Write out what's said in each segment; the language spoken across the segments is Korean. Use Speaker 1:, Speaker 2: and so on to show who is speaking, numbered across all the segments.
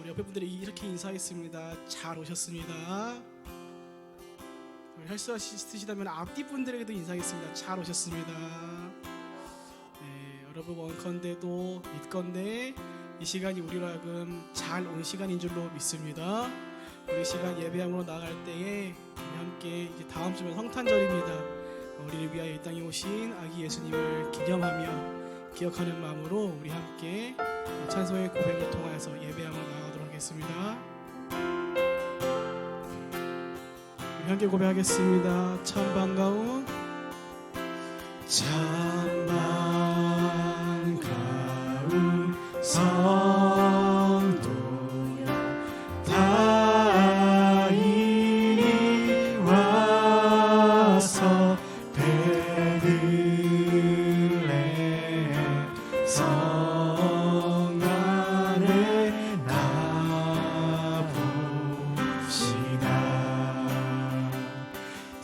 Speaker 1: 옆에 분들이 이렇게 인사했습니다. 잘 오셨습니다. 할 수 있으시다면 앞뒤 분들에게도 인사했습니다. 잘 오셨습니다. 네, 여러분 원컨대도 믿건대 이 시간이 우리로 하여금 잘 온 시간인 줄로 믿습니다. 우리 시간 예배함으로 나갈 때에 우리 함께 이제 다음 주면 성탄절입니다. 우리를 위하여 이 땅에 오신 아기 예수님을 기념하며 기억하는 마음으로 우리 함께 찬송의 고백을 통하여서 예배함으로 나가도록 하겠습니다. 우리 함께 고백하겠습니다. 참 반가운 성도여 다 이리 와서 베들레헴 성 안에 나봅시다.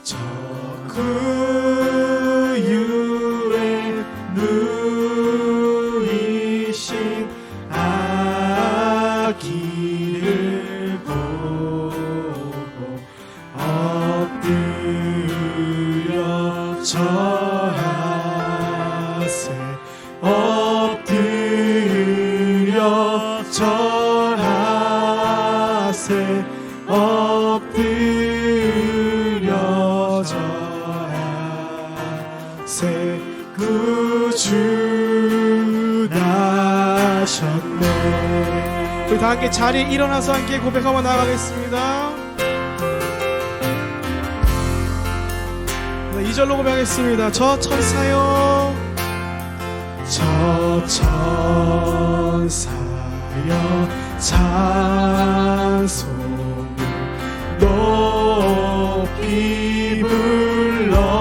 Speaker 1: 저 구유에 누이신 아기를 보고 엎드려 절하세 엎드려 절하세 엎드려 절하세 구주 나셨네. 우리 다 함께 자리에 일어나서 함께 고백하며 나가겠습니다. 네, 2절로 고백하겠습니다. 저 천사여 저 천사여 찬송을 높이 불러서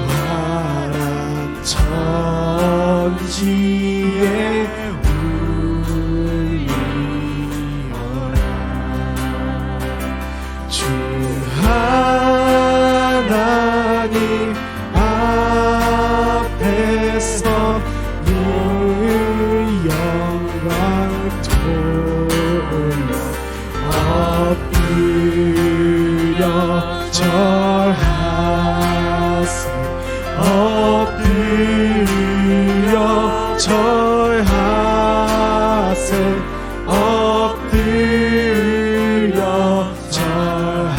Speaker 1: 환한 천지에 울리어라. 주 하나님 앞에서 늘 영광 돌려 엎드려 절하세 엎드려 절하세 엎드려 절하세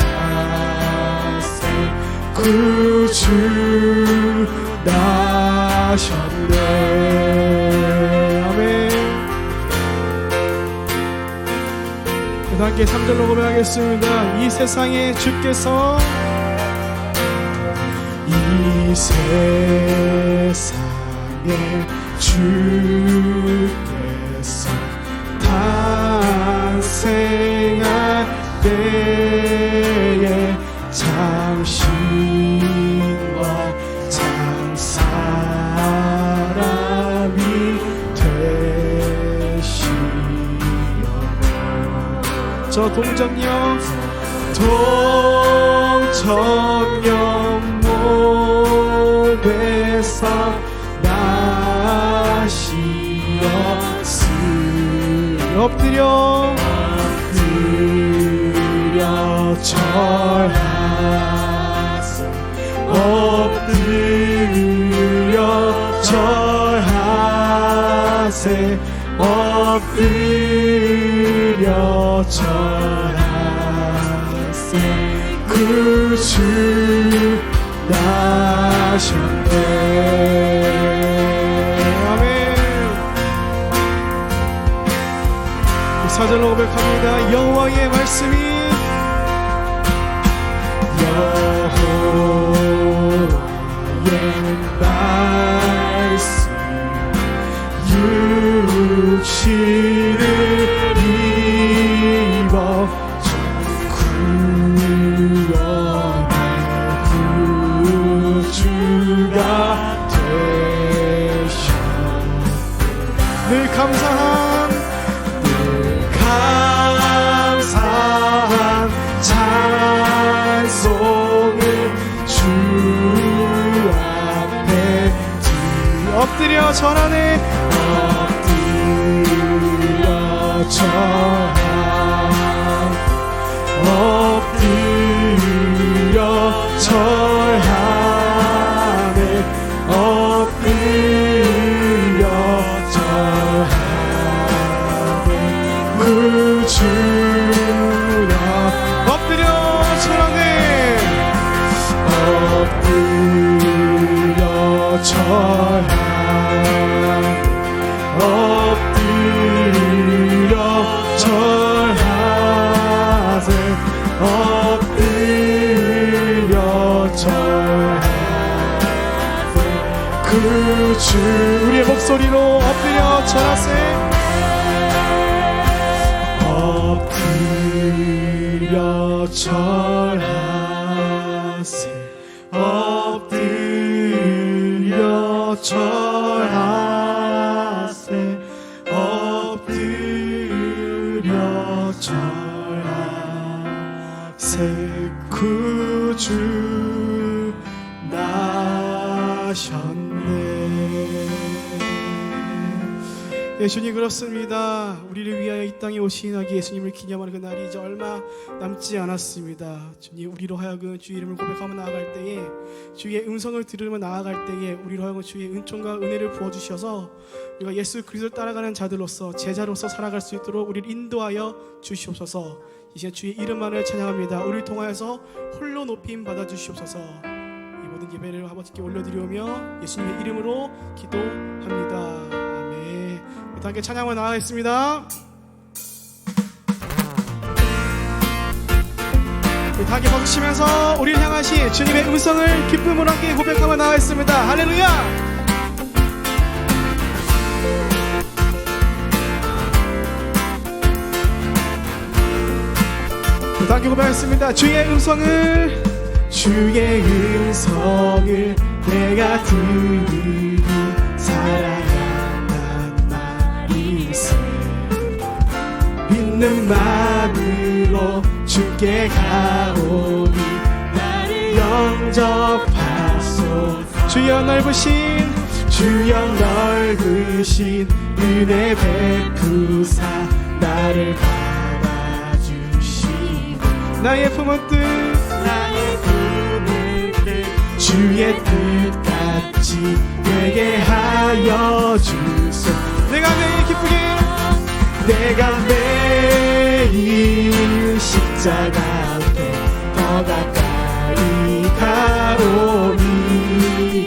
Speaker 1: 구주 나셨네. 아멘. 그다음 함께 3절로 고백하겠습니다. 이 세상에 주께서 이 세상에 주께서 탄생할 때에 참 신과 참 사람이 되시려 저 동정녀 몸에서 나시었으니 엎드려 절하세 엎드려 절하세 엎드려 절하세 구주 나셨네. 아멘. 4절로 고백합니다. 여호와의 말씀이 여호와의 말씀 육신을 입어 구원의 구주가 되셨네. 늘 감사한 찬송을 주 앞에 엎드려 절하네. 엎드려 절하네. 엎드려 절하네. 엎드려 절하네. 구주여. 엎드려 절하네. 엎드려 절하네. 엎드려 절하세. 엎드려 절하세. 구주. 우리의 목소리로 엎드려 절하세. 엎드려 절하세. 엎드려 절하세. 엎드려 절하세. 구주 나셨네. 예수님 그렇습니다. 우리를 위하여 이 땅에 오신 아기 예수님을 기념하는 그날이 이제 얼마 남지 않았습니다. 주님, 우리로 하여금 주의 이름을 고백하며 나아갈 때에, 주의 음성을 들으며 나아갈 때에 우리로 하여금 주의 은총과 은혜를 부어주셔서 우리가 예수 그리스도를 따라가는 자들로서, 제자로서 살아갈 수 있도록 우리를 인도하여 주시옵소서. 이 시간 주의 이름만을 찬양합니다. 우리를 통하여서 홀로 높임 받아주시옵소서. 이 모든 예배를 아버지께 올려드리오며 예수님의 이름으로 기도합니다. 함께 찬양을 나가겠습니다. 함께 박수치면서 우리를 향하신 주님의 음성을 기쁨으로 함께 고백하며 나가겠습니다. 할렐루야. 함께 고백하겠습니다. 주의 음성을 내가 들으니 사랑한단 말이 있어. 있는 마음으로 주께 가오니 나를 영접하소. 주여 넓으신 은혜 베푸사 나를 받아주시고 나의 품은 뜻 주의 뜻같이 되게 하여 주소. 내가 매일 십자가 앞에 더 가까이 가오니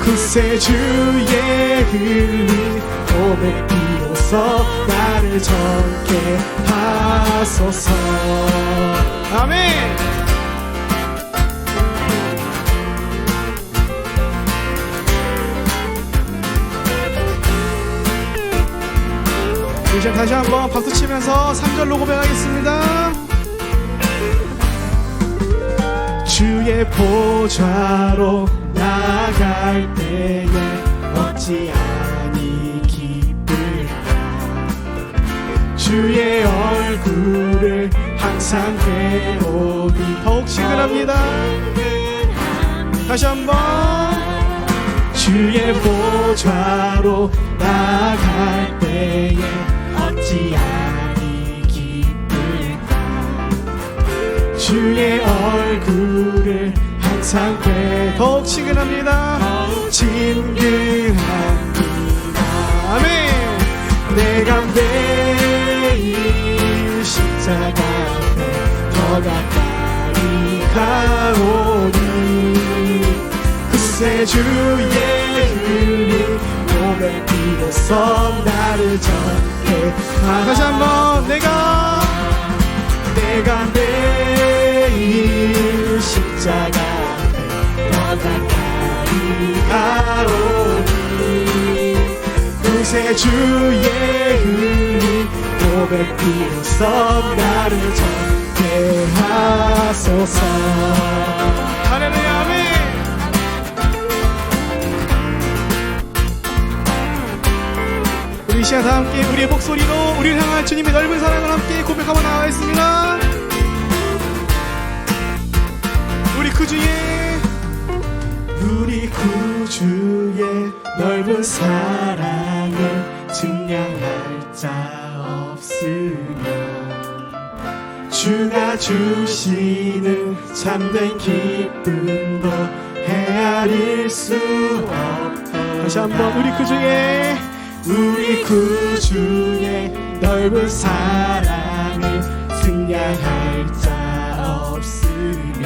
Speaker 1: 구세주의 흘린 고백 비로소 나를 정케 하소서. 아멘. 이제 다시 한번 박수치면서 3절로 고백하겠습니다. 주의 보좌로 나갈 때에 어찌 아니 기쁠까. 주의 얼굴을 항상 배우니 더욱 친근합니다. 다시 한번 주의 보좌로 나갈 때에 어찌 아니 기쁠까. 주의 얼굴을 항상 더욱 친근합니다. 친근합니다. 아멘. 내가 매일 십자가 앞에 더 가까이 가오니 구세주의 흘린 고백 비로소 나를 정케. 다시 한번 내가 매일 십자가 앞에 더 가까이 가오니 구세주의 흘린 고백 비로소 나를 정케 하소서. 할렐루야. 아멘. 이 시간 다 함께 우리의 목소리로 우리를 향한 주님의 넓은 사랑을 함께 고백하며 나아가겠습니다. 우리 그 주에
Speaker 2: 우리 구주의 넓은 사랑을 증량할 자 없으며 주가 주시는 참된 기쁨도 헤아릴 수 없다.
Speaker 1: 다시 한번
Speaker 2: 우리 구주의 넓은 사랑을 증량할 자 없으며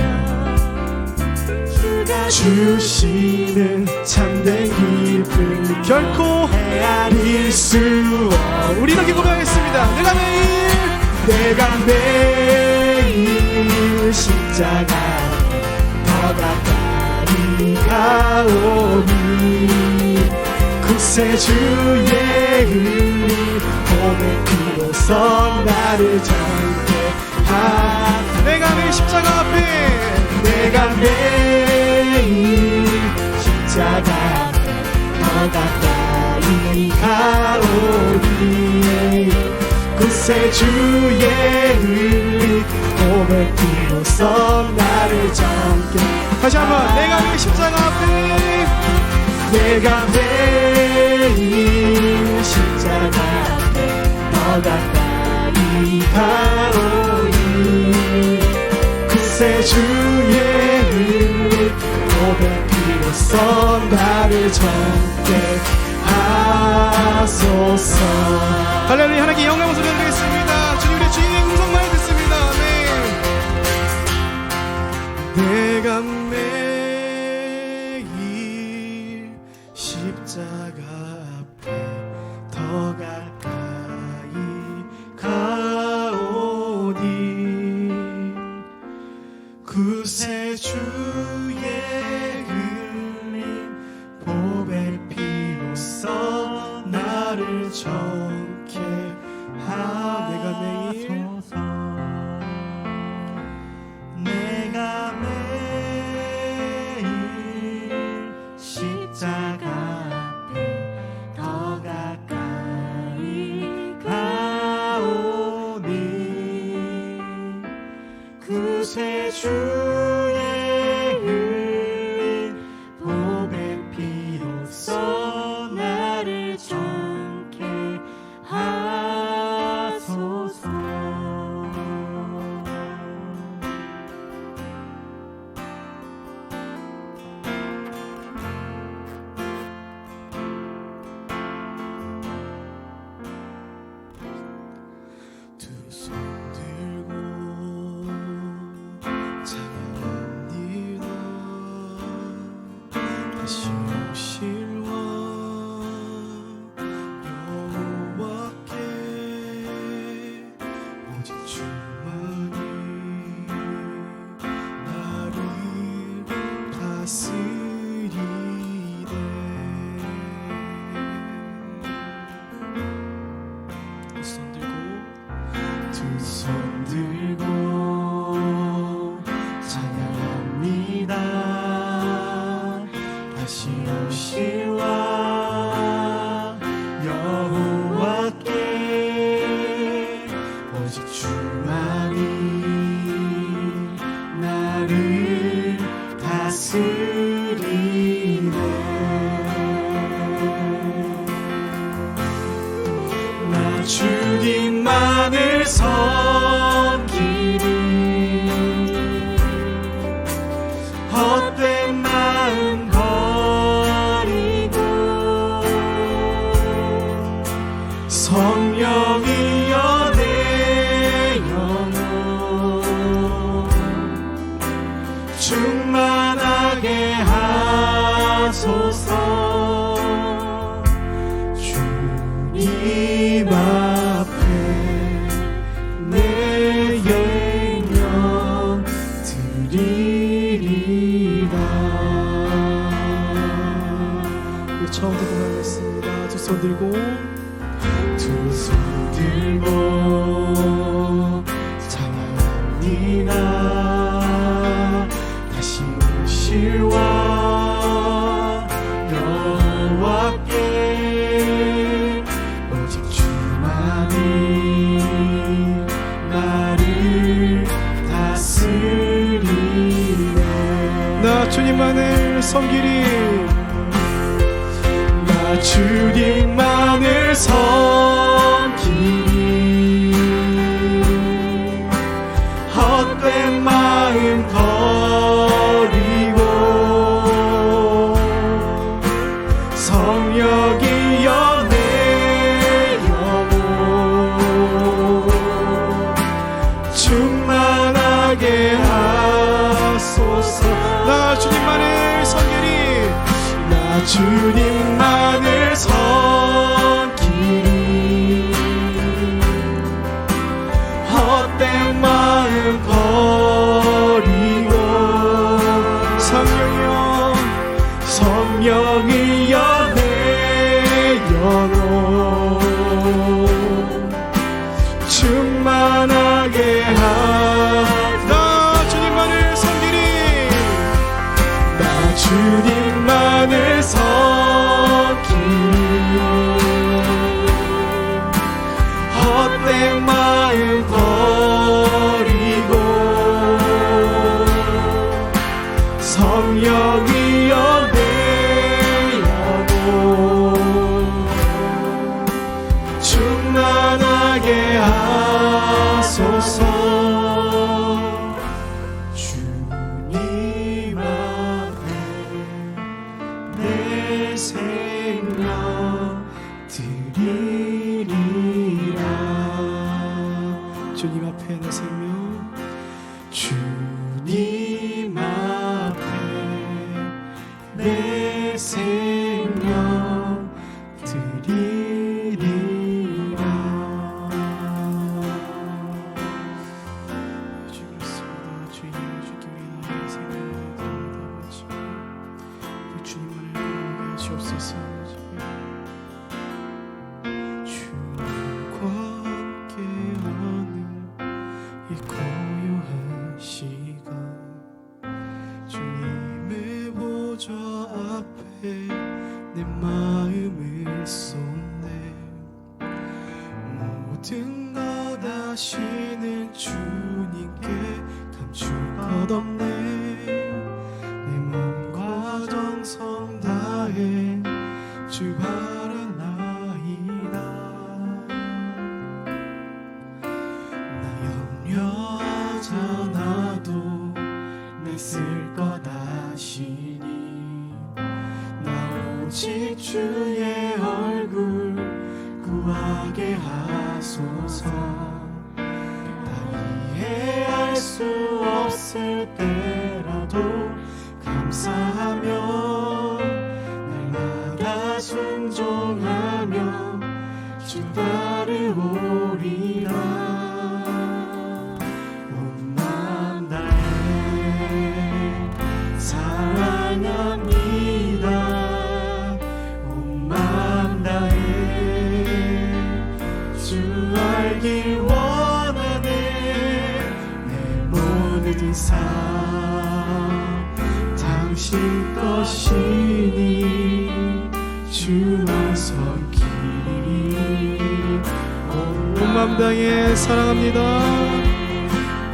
Speaker 2: 주가 주시는 참된 기쁨
Speaker 1: 결코
Speaker 2: 헤아릴 수 없다.
Speaker 1: 우리 이렇게 고백하겠습니다.
Speaker 2: 내가 매일 십자가 더 가까이 가오니 구세주의 은리 몸의 피로써 나를 정죄하.
Speaker 1: 내가 매일 십자가 앞에
Speaker 2: 내가 매일 십자가 앞에 더 가까이 가오니 구세주의 은리 몸의 피로써 나를 정죄.
Speaker 1: 다시 한번 내가 매일 십자가 앞에
Speaker 2: 내가 매일 십자가 앞에 더 가까이 가오니 구세주의 은리 몸의 피로써 나를 정죄하소서.
Speaker 1: 할렐루야. 하나님께 영광을 드리겠습니다. 주님의 주인의 음성만 듣습니다. 아멘. 내가 매일 십자가 앞에 더 가까이 가오니
Speaker 2: 구세주의 흘린 보배 피로써 나를 정케 하소서. 내가 매일 십자가 앞에 더 가까이 가오니 구세주의 흘린 보배 피로써 나를 정케 하소서.
Speaker 1: 두 손 들고 찬양합니다. 다시 오실 왕 여호와께 오직 주만이 나를 다스리네. 두 손 들고
Speaker 2: 찬양합니다. 다시 오실 왕 여호와께 오직 주만이 나를 다스리네. 나 주님만을 섬기리 헛된 마음 버리고 성령이여 내 영혼 충만하게 하소서. 주님 앞에 내 영영 드리리라.
Speaker 1: 우리 처음부터 고백하겠습니다. 두 손 들고
Speaker 2: 찬양합니다. 다시 오실 왕 여호와께 오직 주만이 나를 다스리네.
Speaker 1: 나 주님만을 섬기리
Speaker 2: 주님만을 섬기리 헛된 마음 버리고 성령이여 내 영혼 충만하게 하소서.
Speaker 1: 나 주님만을 섬기리
Speaker 2: 나 주님만을 섬기리 헛된 마음 버리고
Speaker 1: 성령이여
Speaker 2: 성령이여 내 영혼 충만하게
Speaker 1: 나 주님만을 섬기리
Speaker 2: 나 주님만을 섬기리 헛된 마음 버리고 성령이여 내 영혼 충만하게 하소서. 주님 앞에 내 생명 드리리라
Speaker 1: 주님 앞에 내 생명
Speaker 2: 주님 앞에 내 생명 드리리라.
Speaker 1: 주 그렇습니다. 주의 힘을 주께 우리 나의 생명을 드립니다. 아버지 우리 주님만을 바라보게 하시옵소서.
Speaker 2: 주님과 함께하는 이 고요한 시간 주님의 보좌 앞에 내 마음을 쏟네 모든 것 아시는 주님께 감출 것 없네 내 맘과 정성 다해 주 바라나이다 나 염려하잖아도 내 쓸 것 아시니 나 오직 주의 얼굴 구하게 하소서 다 이해할 수 없을 때라도 감사하며 날마다 순종하며 주 따르오리라 온 맘 다해 사랑합니다 온 맘 다해 주 알길 원하네 내 모든 삶 당신 것이니 주만 섬기리
Speaker 1: 온 맘 다해 사랑합니다.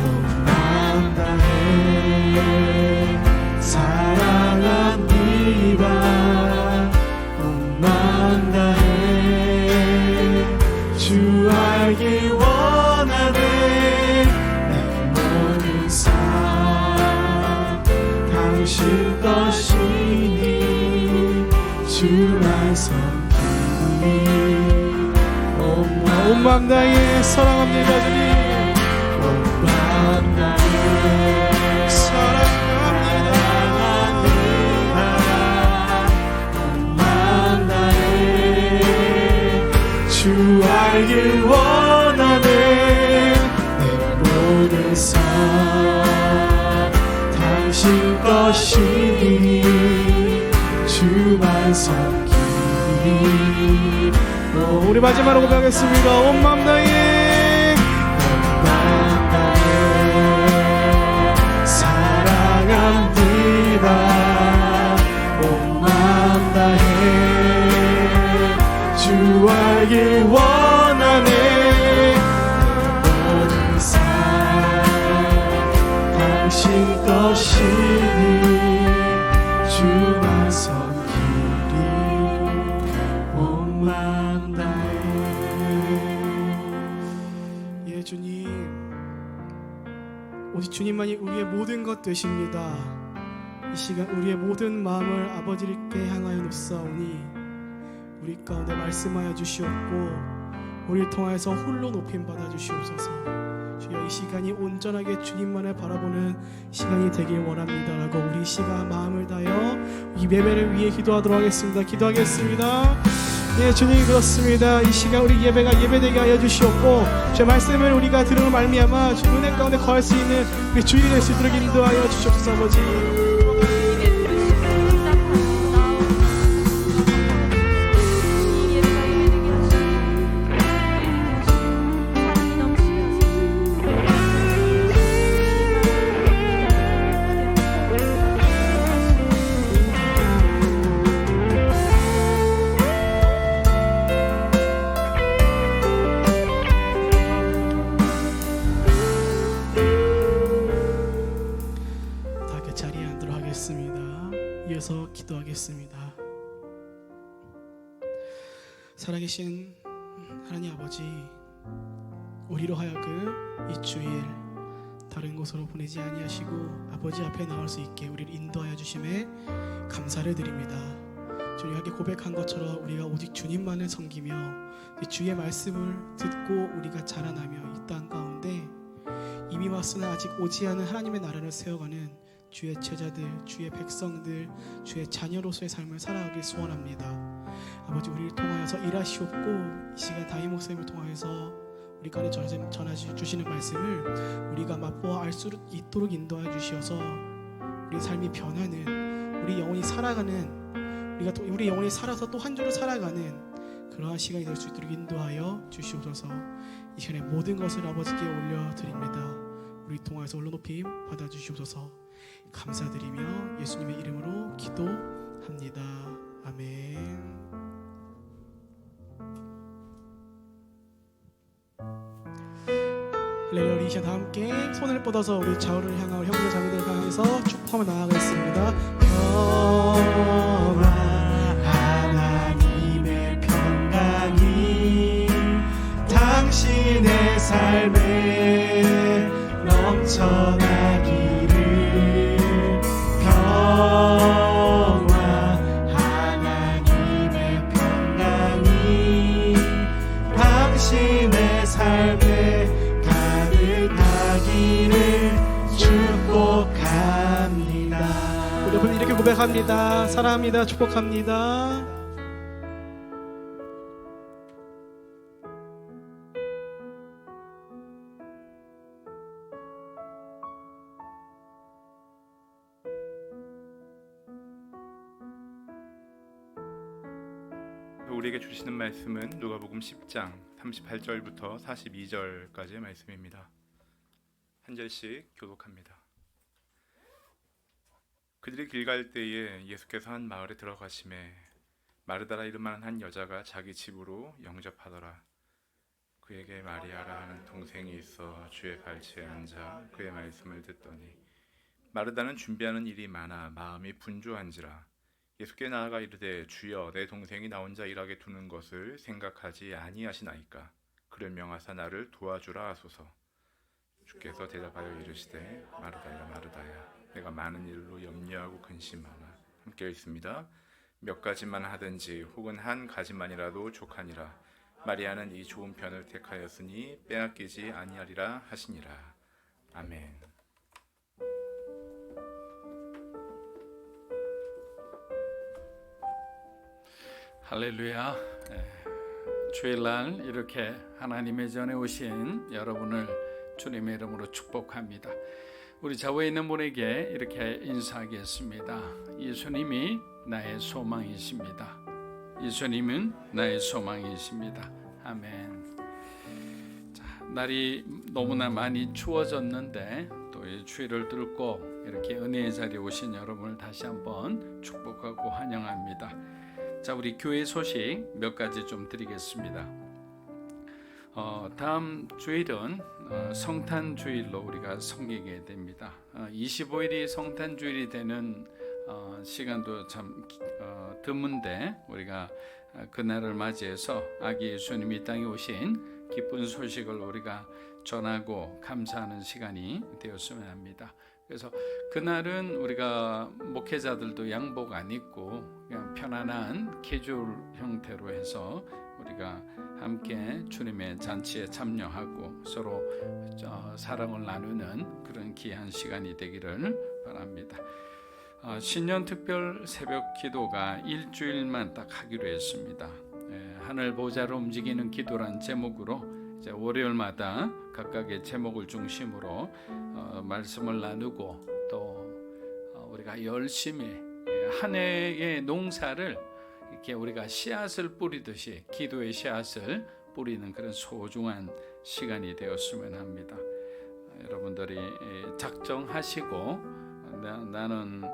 Speaker 2: 온 맘 다해 사랑합니다 온 맘 다해 주 알길 원하네 내 모든 삶 당신 것이니 주만 섬기리
Speaker 1: 온 맘 다해 사랑합니다. 주님
Speaker 2: 온 맘 다해
Speaker 1: 사랑합니다.
Speaker 2: 온 맘 다해 주 알길 원하네 내 모든 삶 당신 것이니 주만 섬기리
Speaker 1: 우리 마지막으로 고백하겠습니다. 온 맘 다해
Speaker 2: 사랑합니다 온 맘 다해 주 알길 원하네 내 모든 삶 당신 것이니 주만 섬기리 온 마음 다해.
Speaker 1: 예, 주님, 오직 주님만이 우리의 모든 것 되십니다. 이 시간 우리의 모든 마음을 아버지께 향하여 놓사오니 우리 가운데 말씀하여 주시옵고 우리를 통하여서 홀로 높임 받아 주시옵소서. 주여, 이 시간이 온전하게 주님만을 바라보는 시간이 되길 원합니다라고 우리 시간 마음을 다하여 이 예배를 위해 기도하도록 하겠습니다. 기도하겠습니다. 예, 주님, 그렇습니다. 이 시간 우리 예배가 예배되게 하여 주시옵고 주의 말씀을 우리가 들으며 말미암아 주 은혜 가운데 거할 수 있는 우리 주일이 될 수 있도록 인도하여 주시옵소서. 아버지, 이어서 기도하겠습니다. 살아계신 하나님 아버지, 우리로 하여금 이 주일 다른 곳으로 보내지 아니하시고 아버지 앞에 나올 수 있게 우리를 인도하여 주심에 감사를 드립니다. 주님께 고백한 것처럼 우리가 오직 주님만을 섬기며 주의 말씀을 듣고 우리가 자라나며 이 땅 가운데 이미 왔으나 아직 오지 않은 하나님의 나라를 세워가는 주의 제자들, 주의 백성들, 주의 자녀로서의 삶을 살아가길 소원합니다. 아버지, 우리를 통하여서 일하시옵고 이 시간 다희 목사님을 통하여서 우리 가운데 전하주시는 말씀을 우리가 맛보아 알 수 있도록 인도하여 주시어서 우리 삶이 변하는, 우리 영혼이 살아가는, 우리 영혼이 살아서 또 한 주를 살아가는 그러한 시간이 될 수 있도록 인도하여 주시옵소서. 이 시간에 모든 것을 아버지께 올려드립니다. 우리 통하여서 올려높임 받아주시옵소서. 감사드리며 예수님의 이름으로 기도합니다. 아멘. 할렐루야. 우리 이제 다 함께 손을 뻗어서 우리 좌우를 향하고 형제 자매들을 향해서 축복하며 나아가겠습니다.
Speaker 2: 평화 하나님의 평강이 당신의 삶에 넘쳐나기를. 평화 하나님의 평강이 당신의 삶에 가득하기를 축복합니다.
Speaker 1: 우리 여러분 이렇게 고백합니다. 사랑합니다. 축복합니다.
Speaker 3: 우리에게 주시는 말씀은 누가복음 10장 38절부터 42절까지의 말씀입니다. 한 절씩 교독합니다. 그들이 길 갈 때에 예수께서 한 마을에 들어가심에 마르다라 이름하는 한 여자가 자기 집으로 영접하더라. 그에게 마리아라 하는 동생이 있어 주의 발치에 앉아 그의 말씀을 듣더니 마르다는 준비하는 일이 많아 마음이 분주한지라. 예수께 나아가 이르되 주여 내 동생이 나 혼자 일하게 두는 것을 생각하지 아니하시나이까. 그를 명하사 나를 도와주라 하소서. 주께서 대답하여 이르시되 마르다야 마르다야 내가 많은 일로 염려하고 근심하나. 함께 읽습니다. 몇 가지만 하든지 혹은 한 가지만이라도 족하니라. 마리아는 이 좋은 편을 택하였으니 빼앗기지 아니하리라 하시니라. 아멘.
Speaker 4: 할렐루야. 주일날 이렇게 하나님의 전에 오신 여러분을 주님의 이름으로 축복합니다. 우리 좌우에 있는 분에게 이렇게 인사하겠습니다. 예수님이 나의 소망이십니다. 예수님은 나의 소망이십니다. 아멘. 자, 날이 너무나 많이 추워졌는데 또 이 추위를 뚫고 이렇게 은혜의 자리에 오신 여러분을 다시 한번 축복하고 환영합니다. 자, 우리 교회 소식 몇 가지 좀 드리겠습니다. 다음 주일은 성탄 주일로 우리가 섬기게 됩니다. 25일이 성탄 주일이 되는 시간도 참 드문데 우리가 그날을 맞이해서 아기 예수님이 이 땅에 오신 기쁜 소식을 우리가 전하고 감사하는 시간이 되었으면 합니다. 그래서 그날은 우리가 목회자들도 양복 안 입고 그냥 편안한 캐주얼 형태로 해서 우리가 함께 주님의 잔치에 참여하고 서로 사랑을 나누는 그런 귀한 시간이 되기를 바랍니다. 신년 특별 새벽 기도가 일주일만 딱 하기로 했습니다. 하늘 보좌로 움직이는 기도란 제목으로 이제 월요일마다 각각의 제목을 중심으로 말씀을 나누고 또 우리가 열심히 한 해의 농사를 이렇게 우리가 씨앗을 뿌리듯이 기도의 씨앗을 뿌리는 그런 소중한 시간이 되었으면 합니다. 여러분들이 작정하시고 나는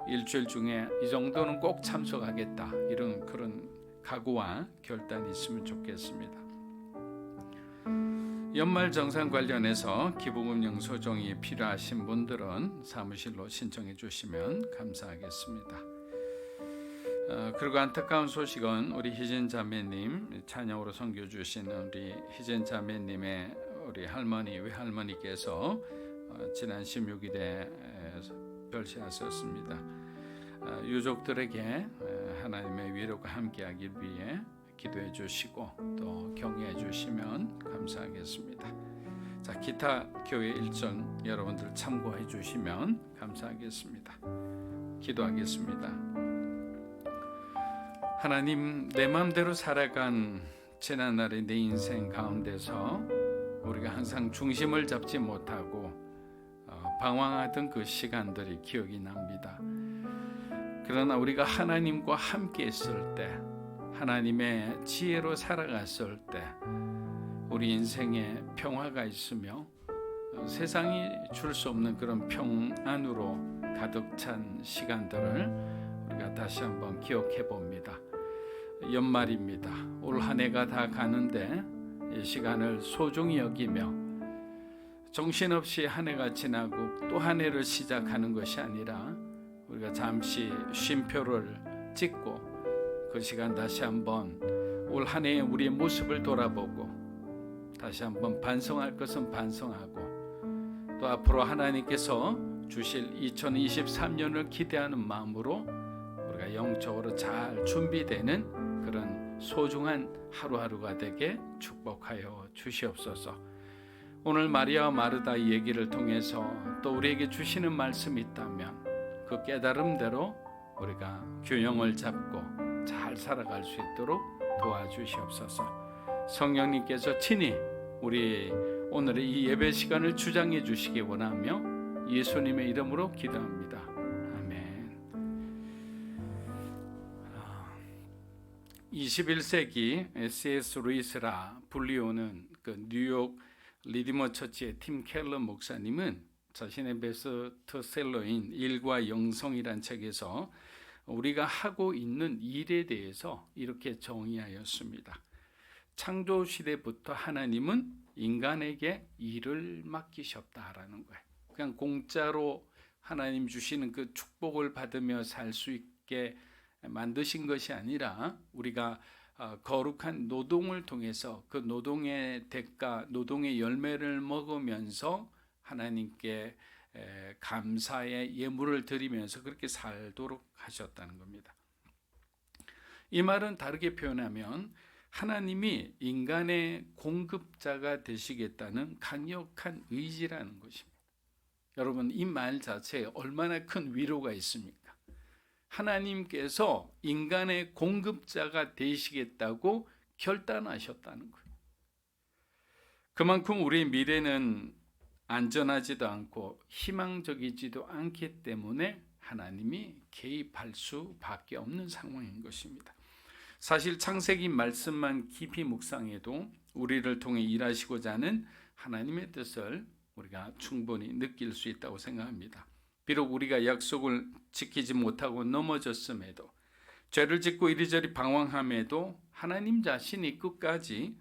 Speaker 4: 일주일 중에 이 정도는 꼭 참석하겠다 이런 그런 각오와 결단이 있으면 좋겠습니다. 연말 정산 관련해서 기부금 영수증이 필요하신 분들은 사무실로 신청해 주시면 감사하겠습니다. 그리고 안타까운 소식은 우리 희진 자매님 찬양으로 섬겨 주시는 우리 희진 자매님의 우리 할머니 외할머니께서 지난 16일에 별세하셨습니다. 유족들에게 하나님의 위로가 함께하길 위해 기도해 주시고 또 격려해 주시면 감사하겠습니다. 자, 기타 교회 일정 여러분들 참고해 주시면 감사하겠습니다. 기도하겠습니다. 하나님, 내 마음대로 살아간 지난날의 내 인생 가운데서 우리가 항상 중심을 잡지 못하고 방황하던 그 시간들이 기억이 납니다. 그러나 우리가 하나님과 함께 있을 때, 하나님의 지혜로 살아갔을 때 우리 인생에 평화가 있으며 세상이 줄 수 없는 그런 평안으로 가득 찬 시간들을 우리가 다시 한번 기억해 봅니다. 연말입니다. 올 한 해가 다 가는데 이 시간을 소중히 여기며 정신없이 한 해가 지나고 또 한 해를 시작하는 것이 아니라 우리가 잠시 쉼표를 찍고 그 시간 다시 한번 올 한 해의 우리의 모습을 돌아보고 다시 한번 반성할 것은 반성하고 또 앞으로 하나님께서 주실 2023년을 기대하는 마음으로 우리가 영적으로 잘 준비되는 그런 소중한 하루하루가 되게 축복하여 주시옵소서. 오늘 마리아와 마르다 이 얘기를 통해서 또 우리에게 주시는 말씀이 있다면 그 깨달음대로 우리가 균형을 잡고 잘 살아갈 수 있도록 도와주시옵소서. 성령님께서 친히 우리 오늘의 이 예배 시간을 주장해 주시기 원하며 예수님의 이름으로 기도합니다. 아멘. 21세기 C.S. 루이스라 불리우는 그 뉴욕 리디머 처치의 팀 켈러 목사님은 자신의 베스트셀러인 일과 영성이란 책에서 우리가 하고 있는 일에 대해서 이렇게 정의하였습니다. 창조 시대부터 하나님은 인간에게 일을 맡기셨다라는 거예요. 그냥 공짜로 하나님 주시는 그 축복을 받으며 살 수 있게 만드신 것이 아니라 우리가 거룩한 노동을 통해서 그 노동의 대가, 노동의 열매를 먹으면서 하나님께 감사의 예물을 드리면서 그렇게 살도록 하셨다는 겁니다. 이 말은 다르게 표현하면 하나님이 인간의 공급자가 되시겠다는 강력한 의지라는 것입니다. 여러분, 이 말 자체에 얼마나 큰 위로가 있습니까? 하나님께서 인간의 공급자가 되시겠다고 결단하셨다는 거예요. 그만큼 우리의 미래는 안전하지도 않고 희망적이지도 않기 때문에 하나님이 개입할 수밖에 없는 상황인 것입니다. 사실 창세기 말씀만 깊이 묵상해도 우리를 통해 일하시고자 하는 하나님의 뜻을 우리가 충분히 느낄 수 있다고 생각합니다. 비록 우리가 약속을 지키지 못하고 넘어졌음에도 죄를 짓고 이리저리 방황함에도 하나님 자신이 끝까지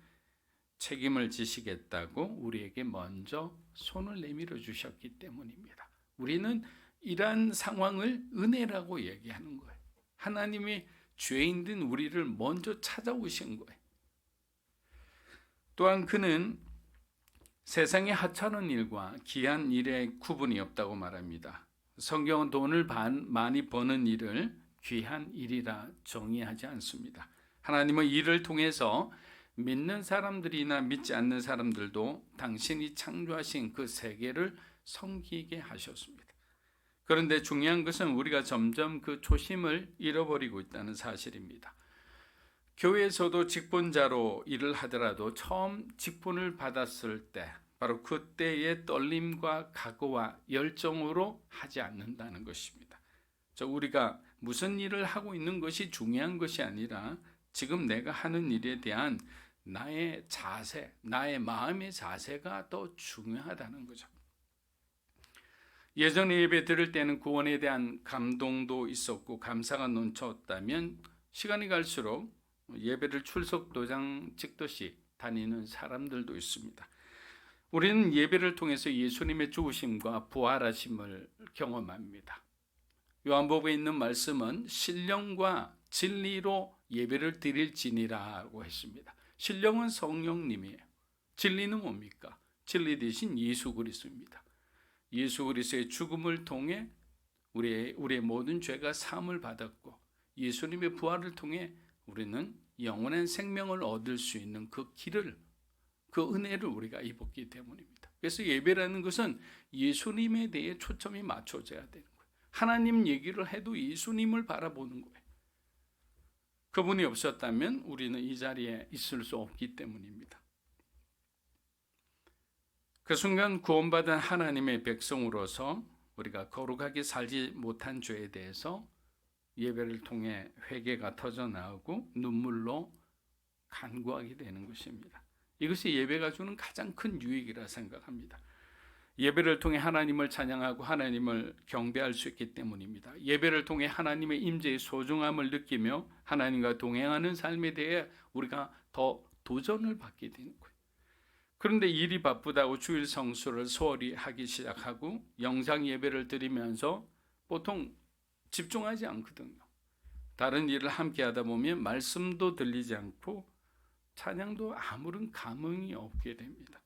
Speaker 4: 책임을 지시겠다고 우리에게 먼저 손을 내밀어 주셨기 때문입니다. 우리는 이러한 상황을 은혜라고 얘기하는 거예요. 하나님이 죄인된 우리를 먼저 찾아오신 거예요. 또한 그는 세상에 하찮은 일과 귀한 일의 구분이 없다고 말합니다. 성경은 돈을 많이 버는 일을 귀한 일이라 정의하지 않습니다. 하나님은 이를 통해서 믿는 사람들이나 믿지 않는 사람들도 당신이 창조하신 그 세계를 섬기게 하셨습니다. 그런데 중요한 것은 우리가 점점 그 초심을 잃어버리고 있다는 사실입니다. 교회에서도 직분자로 일을 하더라도 처음 직분을 받았을 때 바로 그때의 떨림과 각오와 열정으로 하지 않는다는 것입니다. 우리가 무슨 일을 하고 있는 것이 중요한 것이 아니라 지금 내가 하는 일에 대한 나의 자세, 나의 마음의 자세가 더 중요하다는 거죠. 예전에 예배 드릴 때는 구원에 대한 감동도 있었고 감사가 넘쳤다면 시간이 갈수록 예배를 출석 도장 찍듯이 다니는 사람들도 있습니다. 우리는 예배를 통해서 예수님의 죽으심과 부활하심을 경험합니다. 요한복음에 있는 말씀은 신령과 진리로 예배를 드릴지니라고 했습니다. 신령은 성령님이에요. 진리는 뭡니까? 진리 대신 예수 그리스도입니다. 예수 그리스도의 죽음을 통해 우리의 모든 죄가 사함을 받았고 예수님의 부활을 통해 우리는 영원한 생명을 얻을 수 있는 그 길을, 그 은혜를 우리가 입었기 때문입니다. 그래서 예배라는 것은 예수님에 대해 초점이 맞춰져야 되는 거예요. 하나님 얘기를 해도 예수님을 바라보는 거예요. 그분이 없었다면 우리는 이 자리에 있을 수 없기 때문입니다. 그 순간 구원받은 하나님의 백성으로서 우리가 거룩하게 살지 못한 죄에 대해서 예배를 통해 회개가 터져나오고 눈물로 간구하게 되는 것입니다. 이것이 예배가 주는 가장 큰 유익이라 생각합니다. 예배를 통해 하나님을 찬양하고 하나님을 경배할 수 있기 때문입니다. 예배를 통해 하나님의 임재의 소중함을 느끼며 하나님과 동행하는 삶에 대해 우리가 더 도전을 받게 되는 거예요. 그런데 일이 바쁘다고 주일 성수를 소홀히 하기 시작하고 영상 예배를 드리면서 보통 집중하지 않거든요. 다른 일을 함께 하다 보면 말씀도 들리지 않고 찬양도 아무런 감흥이 없게 됩니다.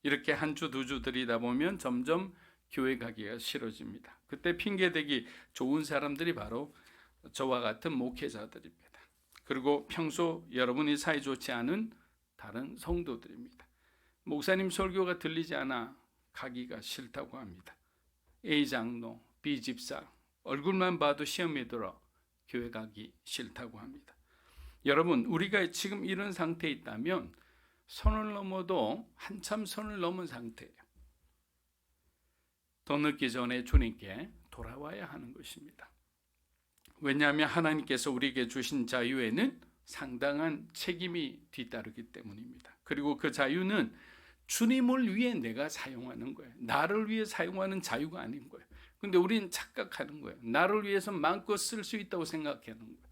Speaker 4: 이렇게 한 주, 두 주 드리다 보면 점점 교회 가기가 싫어집니다. 그때 핑계대기 좋은 사람들이 바로 저와 같은 목회자들입니다. 그리고 평소 여러분이 사이좋지 않은 다른 성도들입니다. 목사님 설교가 들리지 않아 가기가 싫다고 합니다. A 장로, B 집사, 얼굴만 봐도 시험에 들어 교회 가기 싫다고 합니다. 여러분, 우리가 지금 이런 상태에 있다면 선을 넘어도 한참 선을 넘은 상태예요. 더 늦기 전에 주님께 돌아와야 하는 것입니다. 왜냐하면 하나님께서 우리에게 주신 자유에는 상당한 책임이 뒤따르기 때문입니다. 그리고 그 자유는 주님을 위해 내가 사용하는 거예요. 나를 위해 사용하는 자유가 아닌 거예요. 근데 우리는 착각하는 거예요. 나를 위해서 마음껏 쓸 수 있다고 생각하는 거예요.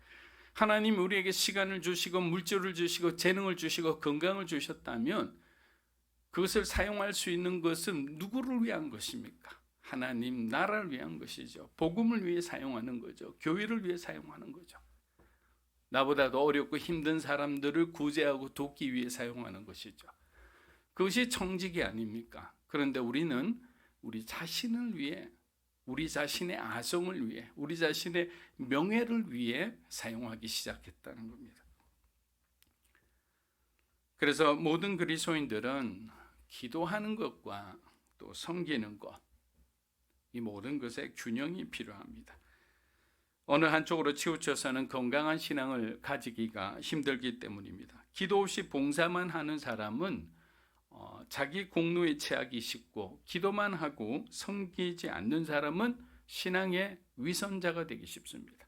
Speaker 4: 하나님 우리에게 시간을 주시고 물질을 주시고 재능을 주시고 건강을 주셨다면 그것을 사용할 수 있는 것은 누구를 위한 것입니까? 하나님 나라를 위한 것이죠. 복음을 위해 사용하는 거죠. 교회를 위해 사용하는 거죠. 나보다도 어렵고 힘든 사람들을 구제하고 돕기 위해 사용하는 것이죠. 그것이 청직이 아닙니까? 그런데 우리는 우리 자신을 위해, 우리 자신의 아성을 위해, 우리 자신의 명예를 위해 사용하기 시작했다는 겁니다. 그래서 모든 그리스도인들은 기도하는 것과 또 섬기는 것, 이 모든 것에 균형이 필요합니다. 어느 한쪽으로 치우쳐서는 건강한 신앙을 가지기가 힘들기 때문입니다. 기도 없이 봉사만 하는 사람은 자기 공로에 취하기 쉽고, 기도만 하고 섬기지 않는 사람은 신앙의 위선자가 되기 쉽습니다.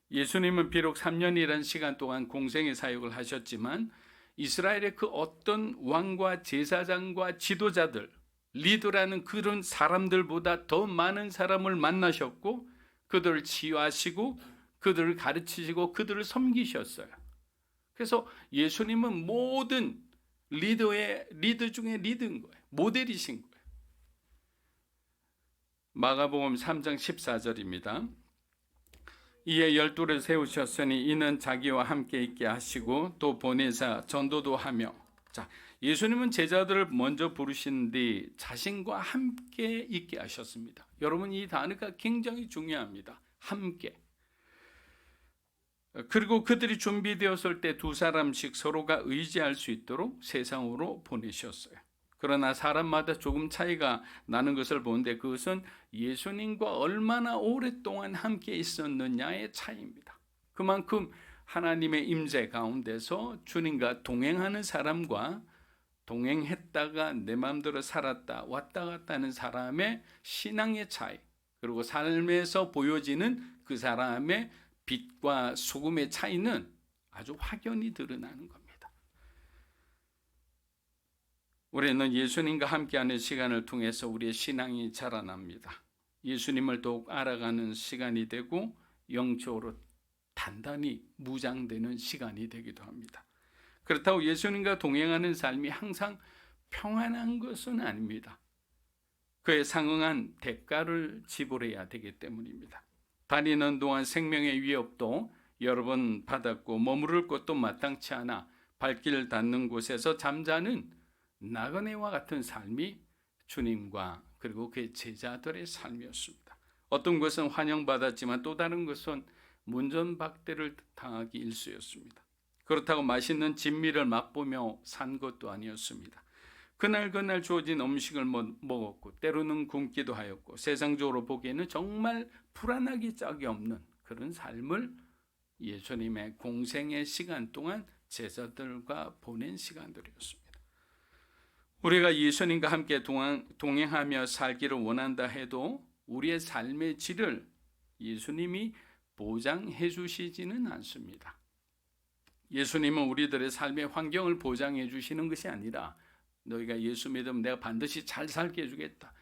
Speaker 4: 예수님은 비록 3년이라는 시간 동안 공생의 사역을 하셨지만 이스라엘의 그 어떤 왕과 제사장과 지도자들, 리더라는 그런 사람들보다 더 많은 사람을 만나셨고 그들을 치유하시고 그들을 가르치시고 그들을 섬기셨어요. 그래서 예수님은 모든 리더 중에 리더인 거예요. 모델이신 거예요. 마가복음 3장 14절입니다. 이에 12를 세우셨으니 이는 자기와 함께 있게 하시고 또 보내사 전도도 하며. 자, 예수님은 제자들을 먼저 부르신 뒤 자신과 함께 있게 하셨습니다. 여러분, 이 단어가 굉장히 중요합니다. 함께. 그리고 그들이 준비되었을 때 두 사람씩 서로가 의지할 수 있도록 세상으로 보내셨어요. 그러나 사람마다 조금 차이가 나는 것을 보는데 그것은 예수님과 얼마나 오랫동안 함께 있었느냐의 차이입니다. 그만큼 하나님의 임재 가운데서 주님과 동행하는 사람과 동행했다가 내 마음대로 살았다 왔다 갔다 하는 사람의 신앙의 차이, 그리고 삶에서 보여지는 그 사람의 빛과 소금의 차이는 아주 확연히 드러나는 겁니다. 우리는 예수님과 함께하는 시간을 통해서 우리의 신앙이 자라납니다. 예수님을 더욱 알아가는 시간이 되고 영적으로 단단히 무장되는 시간이 되기도 합니다. 그렇다고 예수님과 동행하는 삶이 항상 평안한 것은 아닙니다. 그에 상응한 대가를 지불해야 되기 때문입니다. 다니는 동안 생명의 위협도 여러 번 받았고 머무를 곳도 마땅치 않아 발길 닿는 곳에서 잠자는 나그네와 같은 삶이 주님과 그리고 그의 제자들의 삶이었습니다. 어떤 것은 환영받았지만 또 다른 것은 문전박대를 당하기 일쑤였습니다. 그렇다고 맛있는 진미를 맛보며 산 것도 아니었습니다. 그날 주어진 음식을 먹었고 때로는 굶기도 하였고 세상적으로 보기에는 정말 불안하기 짝이 없는 그런 삶을 예수님의 공생의 시간 동안 제자들과 보낸 시간들이었습니다. 우리가 예수님과 함께 동행하며 살기를 원한다 해도 우리의 삶의 질을 예수님이 보장해 주시지는 않습니다. 예수님은 우리들의 삶의 환경을 보장해 주시는 것이 아니라 너희가 예수 믿으면 내가 반드시 잘 살게 해주겠다,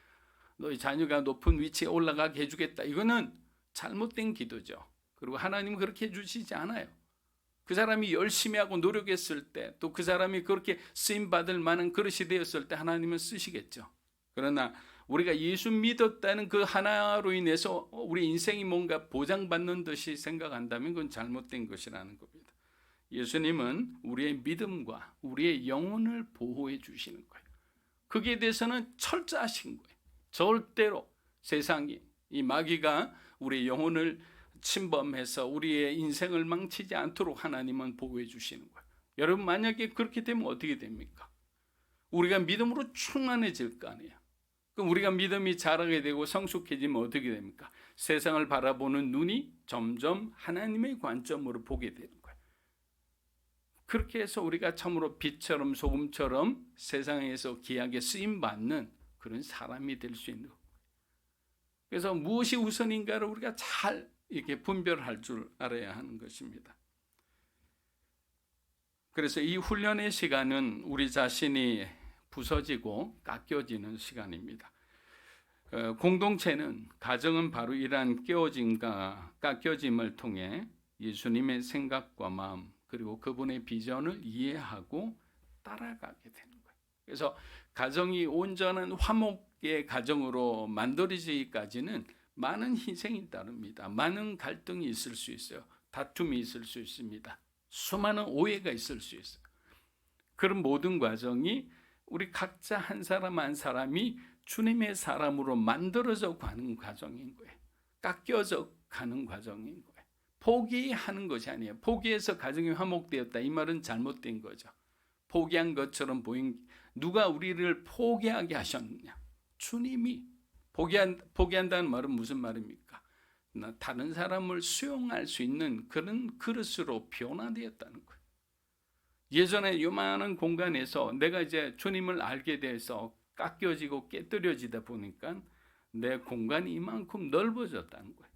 Speaker 4: 너희 자녀가 높은 위치에 올라가게 해주겠다, 이거는 잘못된 기도죠. 그리고 하나님은 그렇게 해주시지 않아요. 그 사람이 열심히 하고 노력했을 때, 또 그 사람이 그렇게 쓰임받을 만한 그릇이 되었을 때 하나님은 쓰시겠죠. 그러나 우리가 예수 믿었다는 그 하나로 인해서 우리 인생이 뭔가 보장받는 듯이 생각한다면 그건 잘못된 것이라는 겁니다. 예수님은 우리의 믿음과 우리의 영혼을 보호해 주시는 거예요. 거기에 대해서는 철저하신 거예요. 절대로 세상이, 이 마귀가 우리의 영혼을 침범해서 우리의 인생을 망치지 않도록 하나님은 보호해 주시는 거예요. 여러분, 만약에 그렇게 되면 어떻게 됩니까? 우리가 믿음으로 충만해질 거 아니에요. 그럼 우리가 믿음이 자라게 되고 성숙해지면 어떻게 됩니까? 세상을 바라보는 눈이 점점 하나님의 관점으로 보게 되는 거예요. 그렇게 해서 우리가 참으로 빛처럼 소금처럼 세상에서 귀하게 쓰임받는 그런 사람이 될 수 있는 거예요. 그래서 무엇이 우선인가를 우리가 잘 이렇게 분별할 줄 알아야 하는 것입니다. 그래서 이 훈련의 시간은 우리 자신이 부서지고 깎여지는 시간입니다. 공동체는, 가정은 바로 이러한 깨어짐과 깎여짐을 통해 예수님의 생각과 마음 그리고 그분의 비전을 이해하고 따라가게 되는 거예요. 그래서 가정이 온전한 화목의 가정으로 만들어지기까지는 많은 희생이 따릅니다. 많은 갈등이 있을 수 있어요. 다툼이 있을 수 있습니다. 수많은 오해가 있을 수 있어요. 그런 모든 과정이 우리 각자 한 사람 한 사람이 주님의 사람으로 만들어져 가는 과정인 거예요. 깎여져 가는 과정인 거예요. 포기하는 것이 아니에요. 포기해서 가정이 화목되었다, 이 말은 잘못된 거죠. 포기한 것처럼 보인, 누가 우리를 포기하게 하셨느냐? 주님이. 포기한다는 말은 무슨 말입니까? 다른 사람을 수용할 수 있는 그런 그릇으로 변화되었다는 거예요. 예전에 요만한 공간에서 내가 이제 주님을 알게 돼서 깎여지고 깨뜨려지다 보니까 내 공간이 이만큼 넓어졌다는 거예요.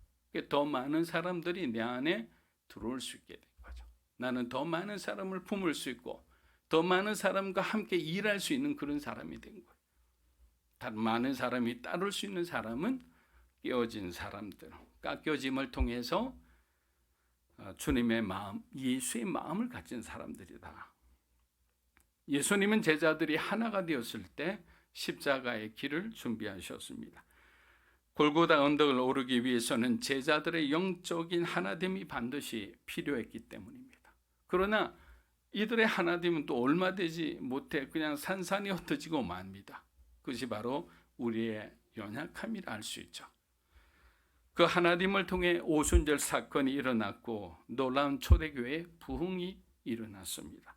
Speaker 4: 더 많은 사람들이 내 안에 들어올 수 있게 된 거죠. 나는 더 많은 사람을 품을 수 있고 더 많은 사람과 함께 일할 수 있는 그런 사람이 된 거예요. 많은 사람이 따를 수 있는 사람은 깨어진 사람들, 깎여짐을 통해서 주님의 마음, 예수의 마음을 가진 사람들이다. 예수님은 제자들이 하나가 되었을 때 십자가의 길을 준비하셨습니다. 골고다 언덕을 오르기 위해서는 제자들의 영적인 하나됨이 반드시 필요했기 때문입니다. 그러나 이들의 하나됨은 또 얼마 되지 못해 그냥 산산이 흩어지고 맙니다. 그것이 바로 우리의 연약함이라 할 수 있죠. 그 하나됨을 통해 오순절 사건이 일어났고 놀라운 초대교회의 부흥이 일어났습니다.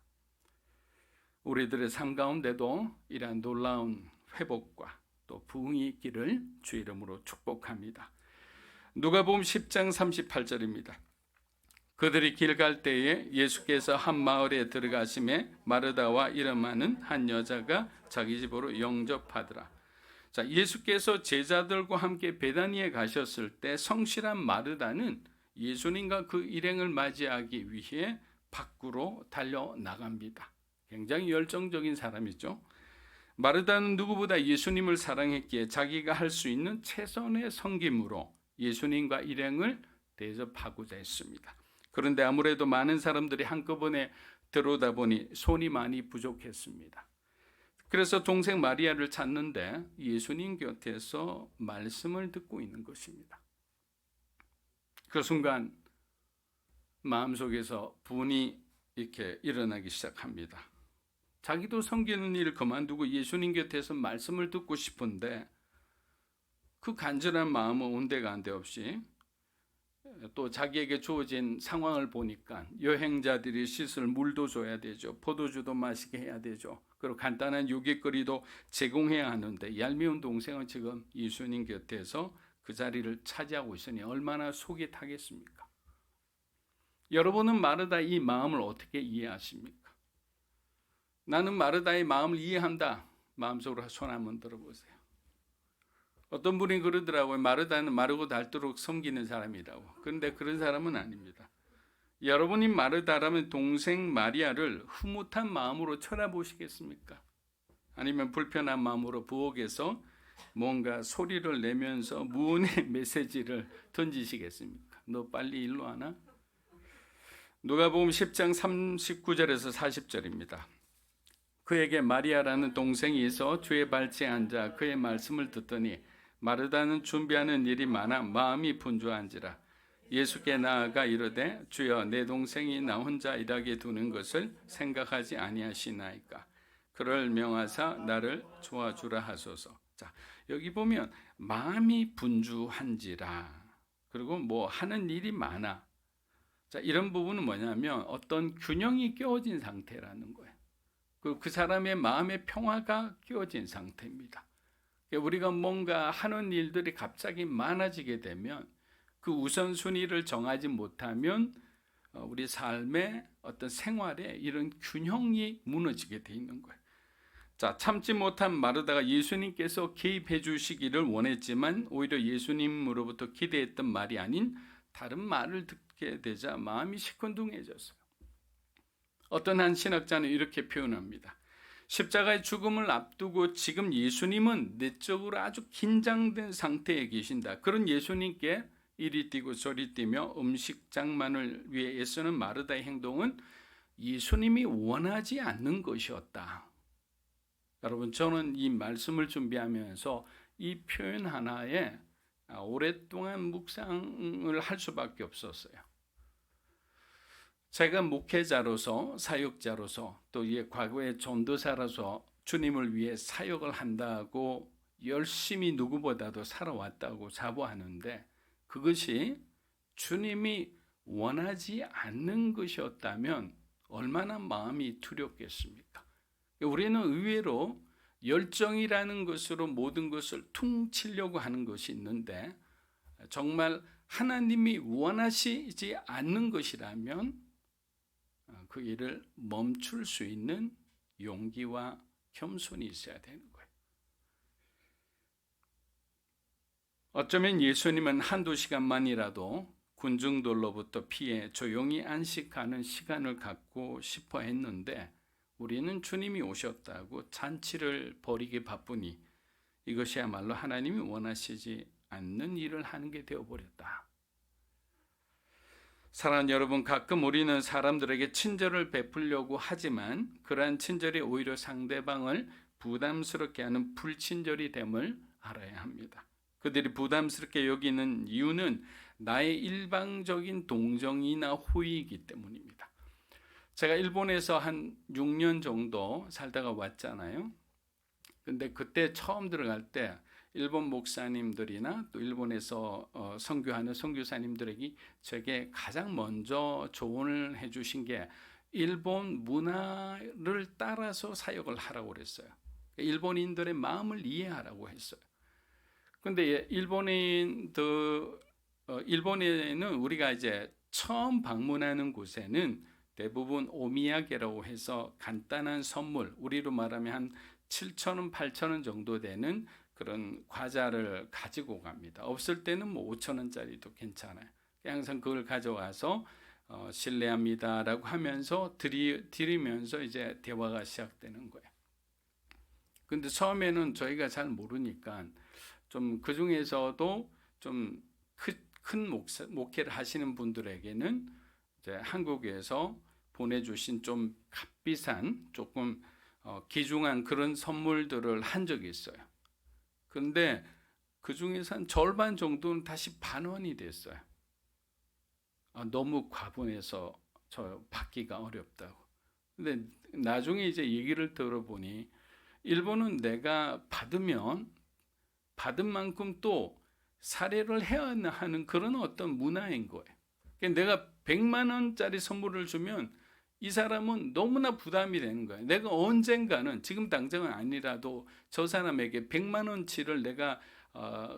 Speaker 4: 우리들의 삶 가운데도 이러한 놀라운 회복과 또 부흥이 있기를 주 이름으로 축복합니다. 누가복음 10장 38절입니다. 그들이 길 갈 때에 예수께서 한 마을에 들어가심에 마르다와 이름하는 한 여자가 자기 집으로 영접하더라. 자, 예수께서 제자들과 함께 베다니에 가셨을 때 성실한 마르다는 예수님과 그 일행을 맞이하기 위해 밖으로 달려나갑니다. 굉장히 열정적인 사람이죠. 마르다는 누구보다 예수님을 사랑했기에 자기가 할 수 있는 최선의 섬김으로 예수님과 일행을 대접하고자 했습니다. 그런데 아무래도 많은 사람들이 한꺼번에 들어오다 보니 손이 많이 부족했습니다. 그래서 동생 마리아를 찾는데 예수님 곁에서 말씀을 듣고 있는 것입니다. 그 순간 마음속에서 분이 이렇게 일어나기 시작합니다. 자기도 섬기는 일을 그만두고 예수님 곁에서 말씀을 듣고 싶은데 그 간절한 마음은 온데간데 없이 또 자기에게 주어진 상황을 보니까 여행자들이 씻을 물도 줘야 되죠. 포도주도 마시게 해야 되죠. 그리고 간단한 유깃거리도 제공해야 하는데 얄미운 동생은 지금 예수님 곁에서 그 자리를 차지하고 있으니 얼마나 속이 타겠습니까? 여러분은 마르다의 이 마음을 어떻게 이해하십니까? 나는 마르다의 마음을 이해한다. 마음속으로 손 한번 들어보세요. 어떤 분이 그러더라고요. 마르다는 마르고 닳도록 섬기는 사람이라고. 그런데 그런 사람은 아닙니다. 여러분이 마르다라면 동생 마리아를 흐뭇한 마음으로 쳐다보시겠습니까? 아니면 불편한 마음으로 부엌에서 뭔가 소리를 내면서 무언의 메시지를 던지시겠습니까? 너 빨리 일로 와나? 누가복음 10장 39절에서 40절입니다. 그에게 마리아라는 동생이 있어 주의 발치에 앉아 그의 말씀을 듣더니 마르다는 준비하는 일이 많아 마음이 분주한지라. 예수께 나아가 이르되 주여 내 동생이 나 혼자 일하게 두는 것을 생각하지 아니하시나이까. 그를 명하사 나를 도와주라 하소서. 자, 여기 보면 마음이 분주한지라. 그리고 뭐 하는 일이 많아. 자, 이런 부분은 뭐냐면 어떤 균형이 깨어진 상태라는 거예요. 그 사람의 마음의 평화가 깨어진 상태입니다. 우리가 뭔가 하는 일들이 갑자기 많아지게 되면 그 우선순위를 정하지 못하면 우리 삶의 어떤 생활에 이런 균형이 무너지게 돼 있는 거예요. 자, 참지 못한 마르다가 예수님께서 개입해 주시기를 원했지만 오히려 예수님으로부터 기대했던 말이 아닌 다른 말을 듣게 되자 마음이 시큰둥해졌어요. 어떤 한 신학자는 이렇게 표현합니다. 십자가의 죽음을 앞두고 지금 예수님은 내적으로 아주 긴장된 상태에 계신다. 그런 예수님께 이리 뛰고 저리 뛰며 음식 장만을 위해 애쓰는 마르다의 행동은 예수님이 원하지 않는 것이었다. 여러분, 저는 이 말씀을 준비하면서 이 표현 하나에 오랫동안 묵상을 할 수밖에 없었어요. 제가 목회자로서 사역자로서 또 과거의 전도사로서 주님을 위해 사역을 한다고 열심히 누구보다도 살아왔다고 자부하는데 그것이 주님이 원하지 않는 것이었다면 얼마나 마음이 두렵겠습니까? 우리는 의외로 열정이라는 것으로 모든 것을 퉁치려고 하는 것이 있는데 정말 하나님이 원하시지 않는 것이라면 그 일을 멈출 수 있는 용기와 겸손이 있어야 되는 거예요. 어쩌면 예수님은 한두 시간만이라도 군중들로부터 피해 조용히 안식하는 시간을 갖고 싶어 했는데 우리는 주님이 오셨다고 잔치를 벌이기 바쁘니 이것이야말로 하나님이 원하시지 않는 일을 하는 게 되어버렸다. 사랑하는 여러분, 가끔 우리는 사람들에게 친절을 베풀려고 하지만 그러한 친절이 오히려 상대방을 부담스럽게 하는 불친절이 됨을 알아야 합니다. 그들이 부담스럽게 여기는 이유는 나의 일방적인 동정이나 호의이기 때문입니다. 제가 일본에서 한 6년 정도 살다가 왔잖아요. 근데 그때 처음 들어갈 때 일본 목사님들이나 또 일본에서 선교하는 선교사님들에게 제게 가장 먼저 조언을 해주신 게 일본 문화를 따라서 사역을 하라고 그랬어요. 일본인들의 마음을 이해하라고 했어요. 근데 일본에는 우리가 이제 처음 방문하는 곳에는 대부분 오미야게라고 해서 간단한 선물, 우리로 말하면 한 7,000원, 8,000원 정도 되는 그런 과자를 가지고 갑니다. 없을 때는 뭐 5,000원짜리도 괜찮아요. 항상 그걸 가져와서 실례합니다라고 하면서 드리면서 이제 대화가 시작되는 거예요. 근데 처음에는 저희가 잘 모르니까 좀 그 중에서도 좀 큰 목회를 하시는 분들에게는 이제 한국에서 보내주신 좀 값비싼 조금 귀중한 그런 선물들을 한 적이 있어요. 그런데 그 중에서 한 절반 정도는 다시 반환이 됐어요. 너무 과분해서 저 받기가 어렵다고. 근데 나중에 이제 얘기를 들어보니 일본은 내가 받으면 받은 만큼 또 사례를 해야 하는 그런 어떤 문화인 거예요. 그러니까 내가 100만 원짜리 선물을 주면 이 사람은 너무나 부담이 되는 거예요. 내가 언젠가는 지금 당장은 아니라도 저 사람에게 100만 원치를 내가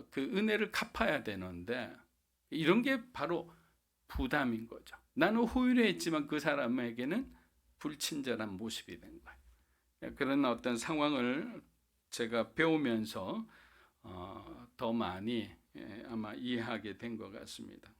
Speaker 4: 그 은혜를 갚아야 되는데 이런 게 바로 부담인 거죠. 나는 호의를 했지만 그 사람에게는 불친절한 모습이 된 거예요. 그런 어떤 상황을 제가 배우면서 더 많이 아마 이해하게 된 것 같습니다.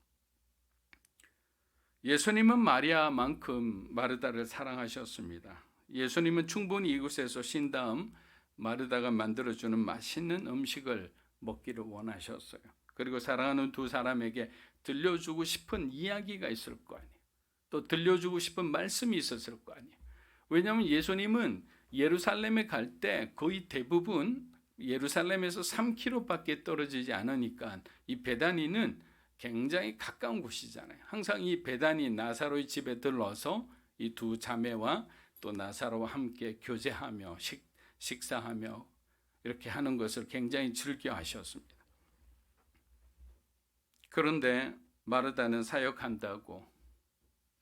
Speaker 4: 예수님은 마리아만큼 마르다를 사랑하셨습니다. 예수님은 충분히 이곳에서 쉰 다음 마르다가 만들어주는 맛있는 음식을 먹기를 원하셨어요. 그리고 사랑하는 두 사람에게 들려주고 싶은 이야기가 있을 거 아니에요. 또 들려주고 싶은 말씀이 있었을 거 아니에요. 왜냐하면 예수님은 예루살렘에 갈 때 거의 대부분 예루살렘에서 3km밖에 떨어지지 않으니까 이 베다니는 굉장히 가까운 곳이잖아요. 항상 이 베다니 나사로의 집에 들러서 이 두 자매와 또 나사로와 함께 교제하며 식사하며 이렇게 하는 것을 굉장히 즐겨 하셨습니다. 그런데 마르다는 사역한다고,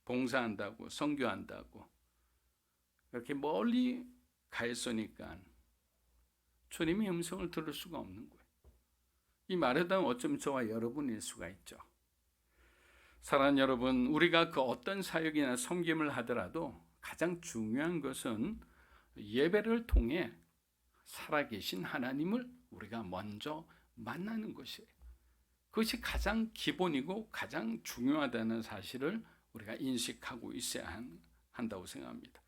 Speaker 4: 봉사한다고, 선교한다고 이렇게 멀리 가 있으니까 주님의 음성을 들을 수가 없는 거예요. 이 마르다는 어쩌면 저와 여러분일 수가 있죠. 사랑하는 여러분, 우리가 그 어떤 사역이나 섬김을 하더라도 가장 중요한 것은 예배를 통해 살아계신 하나님을 우리가 먼저 만나는 것이에요. 그것이 가장 기본이고 가장 중요하다는 사실을 우리가 인식하고 있어야 한다고 생각합니다.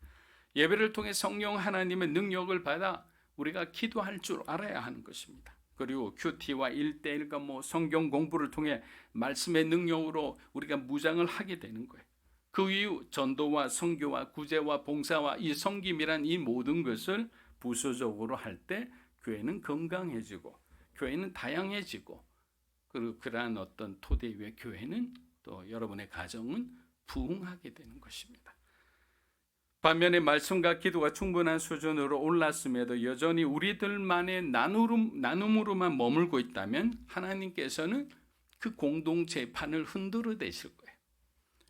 Speaker 4: 예배를 통해 성령 하나님의 능력을 받아 우리가 기도할 줄 알아야 하는 것입니다. 그리고 큐티와 1대1과 성경 공부를 통해 말씀의 능력으로 우리가 무장을 하게 되는 거예요. 그 이후 전도와 선교와 구제와 봉사와 이 섬김이란 이 모든 것을 부수적으로 할 때 교회는 건강해지고 교회는 다양해지고 그리고 그러한 어떤 토대 위에 교회는 또 여러분의 가정은 부흥하게 되는 것입니다. 반면에 말씀과 기도가 충분한 수준으로 올랐음에도 여전히 우리들만의 나눔으로만 머물고 있다면 하나님께서는 그 공동체의 판을 흔들어 대실 거예요.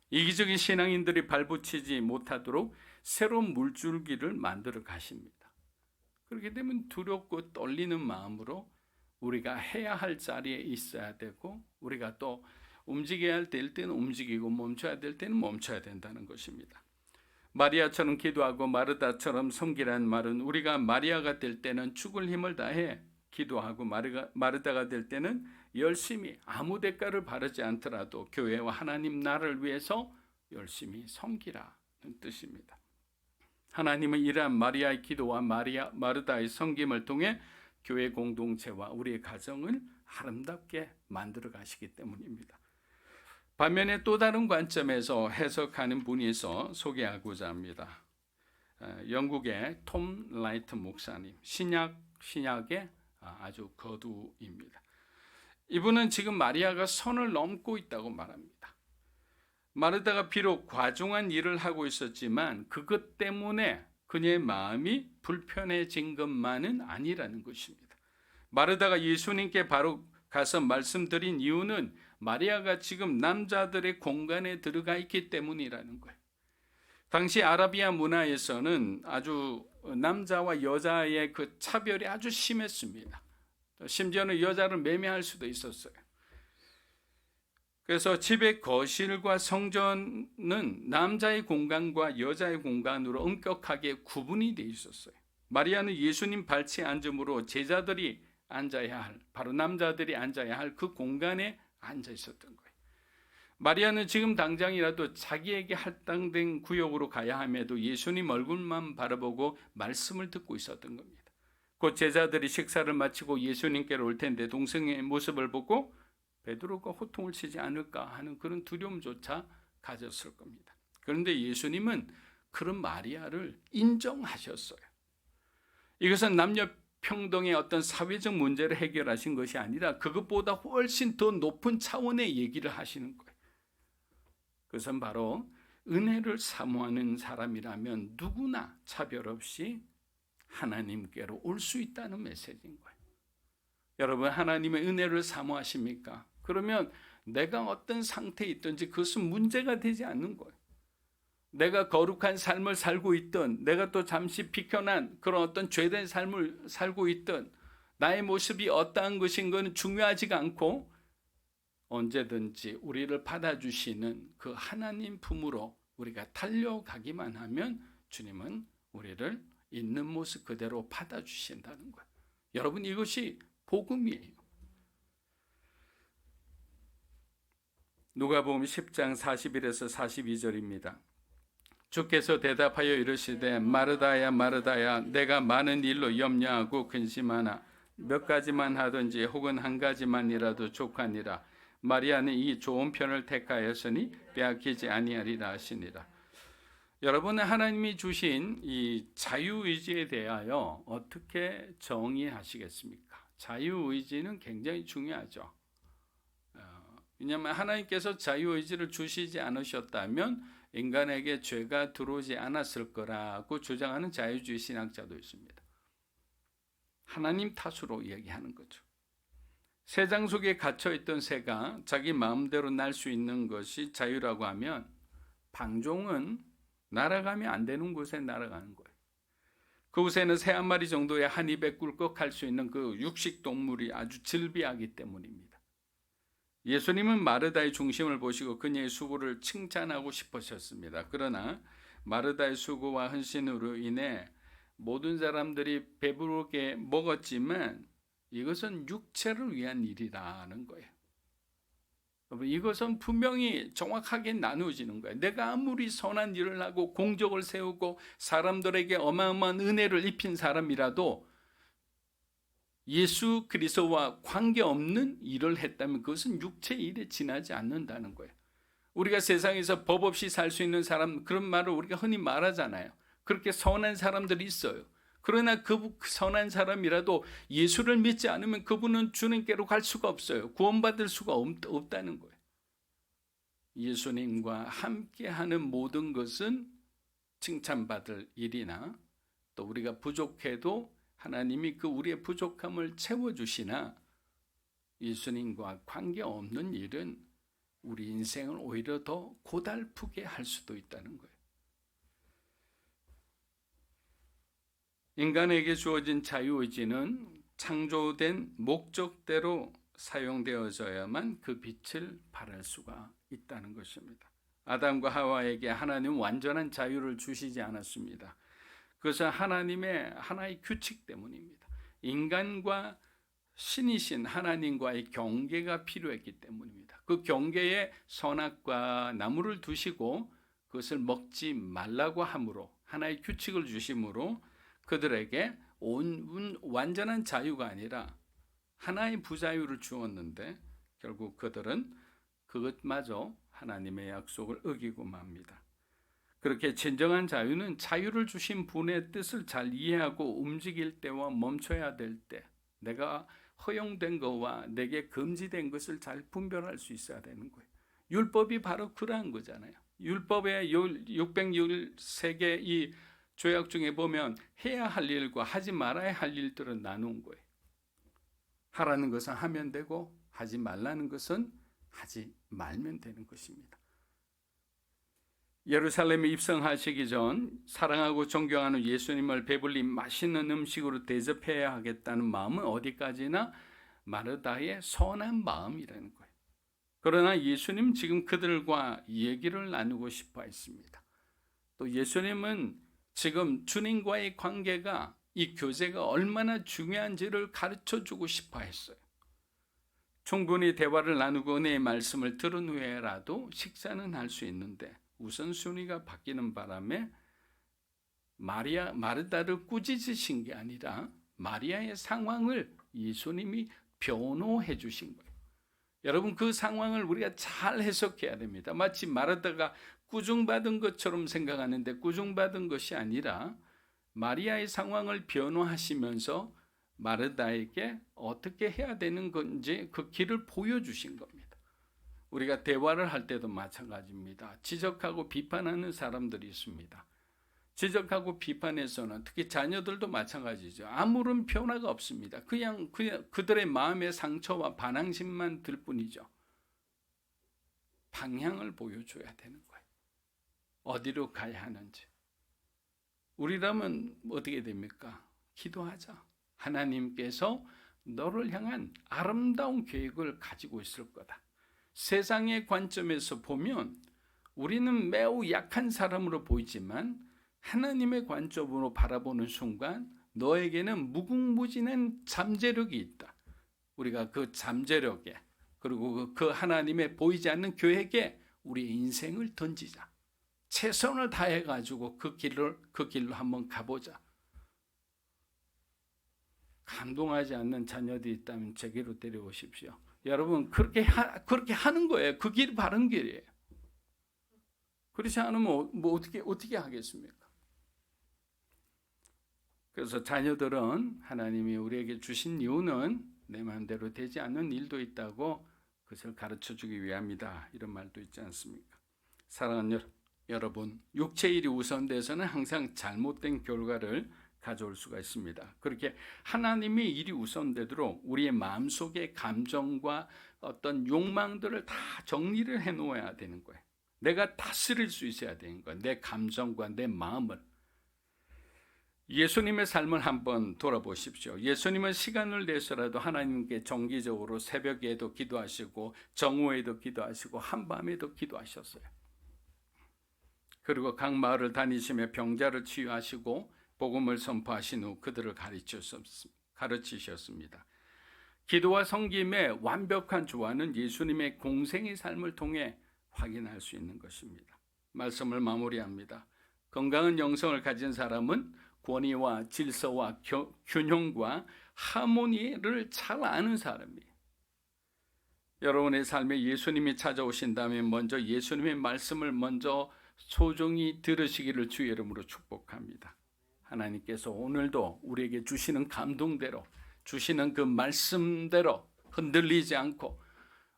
Speaker 4: 이기적인 신앙인들이 발붙이지 못하도록 새로운 물줄기를 만들어 가십니다. 그렇게 되면 두렵고 떨리는 마음으로 우리가 해야 할 자리에 있어야 되고 우리가 또 움직여야 할 때는 움직이고 멈춰야 될 때는 멈춰야 된다는 것입니다. 마리아처럼 기도하고 마르다처럼 섬기라는 말은 우리가 마리아가 될 때는 죽을 힘을 다해 기도하고 마르다가 될 때는 열심히 아무 대가를 바라지 않더라도 교회와 하나님 나라를 위해서 열심히 섬기라는 뜻입니다. 하나님은 이러한 마리아의 기도와 마르다의 섬김을 통해 교회 공동체와 우리의 가정을 아름답게 만들어 가시기 때문입니다. 반면에 또 다른 관점에서 해석하는 분이 있어 소개하고자 합니다. 영국의 톰 라이트 목사님, 신약의 아주 거두입니다. 이분은 지금 마리아가 선을 넘고 있다고 말합니다. 마르다가 비록 과중한 일을 하고 있었지만 그것 때문에 그녀의 마음이 불편해진 것만은 아니라는 것입니다. 마르다가 예수님께 바로 가서 말씀드린 이유는 마리아가 지금 남자들의 공간에 들어가 있기 때문이라는 거예요. 당시 아라비아 문화에서는 아주 남자와 여자의 그 차별이 아주 심했습니다. 심지어는 여자를 매매할 수도 있었어요. 그래서 집의 거실과 성전은 남자의 공간과 여자의 공간으로 엄격하게 구분이 되어 있었어요. 마리아는 예수님 발치에 앉음으로 제자들이 앉아야 할, 바로 남자들이 앉아야 할 그 공간에 앉아 있었던 거예요. 마리아는 지금 당장이라도 자기에게 할당된 구역으로 가야 함에도 예수님 얼굴만 바라보고 말씀을 듣고 있었던 겁니다. 곧 제자들이 식사를 마치고 예수님께로 올 텐데 동생의 모습을 보고 베드로가 호통을 치지 않을까 하는 그런 두려움조차 가졌을 겁니다. 그런데 예수님은 그런 마리아를 인정하셨어요. 이것은 남녀 평등의 어떤 사회적 문제를 해결하신 것이 아니라 그것보다 훨씬 더 높은 차원의 얘기를 하시는 거예요. 그것은 바로 은혜를 사모하는 사람이라면 누구나 차별 없이 하나님께로 올 수 있다는 메시지인 거예요. 여러분, 하나님의 은혜를 사모하십니까? 그러면 내가 어떤 상태에 있든지 그것은 문제가 되지 않는 거예요. 내가 거룩한 삶을 살고 있든, 내가 또 잠시 비켜난 그런 어떤 죄된 삶을 살고 있든, 나의 모습이 어떠한 것인 것은 중요하지가 않고 언제든지 우리를 받아주시는 그 하나님 품으로 우리가 달려가기만 하면 주님은 우리를 있는 모습 그대로 받아주신다는 거예요. 여러분, 이것이 복음이에요. 누가복음 10장 41에서 42절입니다. 주께서 대답하여 이르시되 마르다야 마르다야 내가 많은 일로 염려하고 근심하나 몇 가지만 하든지 혹은 한 가지만이라도 족하니라. 마리아는 이 좋은 편을 택하였으니 빼앗기지 아니하리라 하시니라. 여러분은 하나님이 주신 이 자유의지에 대하여 어떻게 정의하시겠습니까? 자유의지는 굉장히 중요하죠. 왜냐하면 하나님께서 자유의지를 주시지 않으셨다면 인간에게 죄가 들어오지 않았을 거라고 주장하는 자유주의 신학자도 있습니다. 하나님 탓으로 얘기하는 거죠. 새장 속에 갇혀있던 새가 자기 마음대로 날 수 있는 것이 자유라고 하면 방종은 날아가면 안 되는 곳에 날아가는 거예요. 그곳에는 새 한 마리 정도의 한 입에 꿀꺽할 수 있는 그 육식 동물이 아주 즐비하기 때문입니다. 예수님은 마르다의 중심을 보시고 그녀의 수고를 칭찬하고 싶으셨습니다. 그러나 마르다의 수고와 헌신으로 인해 모든 사람들이 배부르게 먹었지만 이것은 육체를 위한 일이라는 거예요. 이것은 분명히 정확하게 나누어지는 거예요. 내가 아무리 선한 일을 하고 공적을 세우고 사람들에게 어마어마한 은혜를 입힌 사람이라도 예수 그리스도와 관계없는 일을 했다면 그것은 육체의 일에 지나지 않는다는 거예요. 우리가 세상에서 법 없이 살 수 있는 사람, 그런 말을 우리가 흔히 말하잖아요. 그렇게 선한 사람들이 있어요. 그러나 그 선한 사람이라도 예수를 믿지 않으면 그분은 주님께로 갈 수가 없어요. 구원받을 수가 없다는 거예요. 예수님과 함께하는 모든 것은 칭찬받을 일이나 또 우리가 부족해도 하나님이 그 우리의 부족함을 채워주시나 예수님과 관계없는 일은 우리 인생을 오히려 더 고달프게 할 수도 있다는 거예요. 인간에게 주어진 자유의지는 창조된 목적대로 사용되어져야만 그 빛을 발할 수가 있다는 것입니다. 아담과 하와에게 하나님은 완전한 자유를 주시지 않았습니다. 그것은 하나님의 하나의 규칙 때문입니다. 인간과 신이신 하나님과의 경계가 필요했기 때문입니다. 그 경계에 선악과 나무를 두시고 그것을 먹지 말라고 함으로 하나의 규칙을 주심으로 그들에게 완전한 자유가 아니라 하나의 부자유를 주었는데 결국 그들은 그것마저 하나님의 약속을 어기고 맙니다. 그렇게 진정한 자유는 자유를 주신 분의 뜻을 잘 이해하고 움직일 때와 멈춰야 될 때, 내가 허용된 것과 내게 금지된 것을 잘 분별할 수 있어야 되는 거예요. 율법이 바로 그러한 거잖아요. 율법의 613개 이 조약 중에 보면 해야 할 일과 하지 말아야 할 일들은 나눈 거예요. 하라는 것은 하면 되고 하지 말라는 것은 하지 말면 되는 것입니다. 예루살렘에 입성하시기 전 사랑하고 존경하는 예수님을 배불리 맛있는 음식으로 대접해야 하겠다는 마음은 어디까지나 마르다의 선한 마음이라는 거예요. 그러나 예수님 지금 그들과 얘기를 나누고 싶어 했습니다. 또 예수님은 지금 주님과의 관계가 이 교제가 얼마나 중요한지를 가르쳐 주고 싶어 했어요. 충분히 대화를 나누고 은혜의 말씀을 들은 후에라도 식사는 할 수 있는데 우선순위가 바뀌는 바람에 마르다를 꾸짖으신 게 아니라 마리아의 상황을 예수님이 변호해 주신 거예요. 여러분, 그 상황을 우리가 잘 해석해야 됩니다. 마치 마르다가 꾸중받은 것처럼 생각하는데 꾸중받은 것이 아니라 마리아의 상황을 변호하시면서 마르다에게 어떻게 해야 되는 건지 그 길을 보여주신 겁니다. 우리가 대화를 할 때도 마찬가지입니다. 지적하고 비판하는 사람들이 있습니다. 지적하고 비판에서는 특히 자녀들도 마찬가지죠. 아무런 변화가 없습니다. 그냥 그들의 마음의 상처와 반항심만 들 뿐이죠. 방향을 보여줘야 되는 거예요. 어디로 가야 하는지. 우리라면 어떻게 됩니까? 기도하자. 하나님께서 너를 향한 아름다운 계획을 가지고 있을 거다. 세상의 관점에서 보면 우리는 매우 약한 사람으로 보이지만 하나님의 관점으로 바라보는 순간 너에게는 무궁무진한 잠재력이 있다. 우리가 그 잠재력에 그리고 그 하나님의 보이지 않는 계획에 우리의 인생을 던지자. 최선을 다해 가지고 그 길로 한번 가보자. 감동하지 않는 자녀들이 있다면 제게로 데려오십시오. 여러분, 그렇게 하는 거예요. 그 길이 바른 길이에요. 그렇지 않으면 어떻게 하겠습니까? 그래서 자녀들은 하나님이 우리에게 주신 이유는 내 마음대로 되지 않는 일도 있다고 그것을 가르쳐 주기 위함이다. 이런 말도 있지 않습니까? 사랑하는 여러분, 육체의 일이 우선돼서는 항상 잘못된 결과를 가져올 수가 있습니다. 그렇게 하나님의 일이 우선되도록 우리의 마음속의 감정과 어떤 욕망들을 다 정리를 해놓아야 되는 거예요. 내가 다스릴 수 있어야 되는 거예요. 내 감정과 내 마음을. 예수님의 삶을 한번 돌아보십시오. 예수님은 시간을 내서라도 하나님께 정기적으로 새벽에도 기도하시고 정오에도 기도하시고 한밤에도 기도하셨어요. 그리고 각 마을을 다니시며 병자를 치유하시고 복음을 선포하신 후 그들을 가르치셨습니다. 기도와 섬김의 완벽한 조화는 예수님의 공생의 삶을 통해 확인할 수 있는 것입니다. 말씀을 마무리합니다. 건강한 영성을 가진 사람은 권위와 질서와 균형과 하모니를 잘 아는 사람이에요. 여러분의 삶에 예수님이 찾아오신다면 먼저 예수님의 말씀을 먼저 소중히 들으시기를 주의 이름으로 축복합니다. 하나님께서 오늘도 우리에게 주시는 감동대로 주시는 그 말씀대로 흔들리지 않고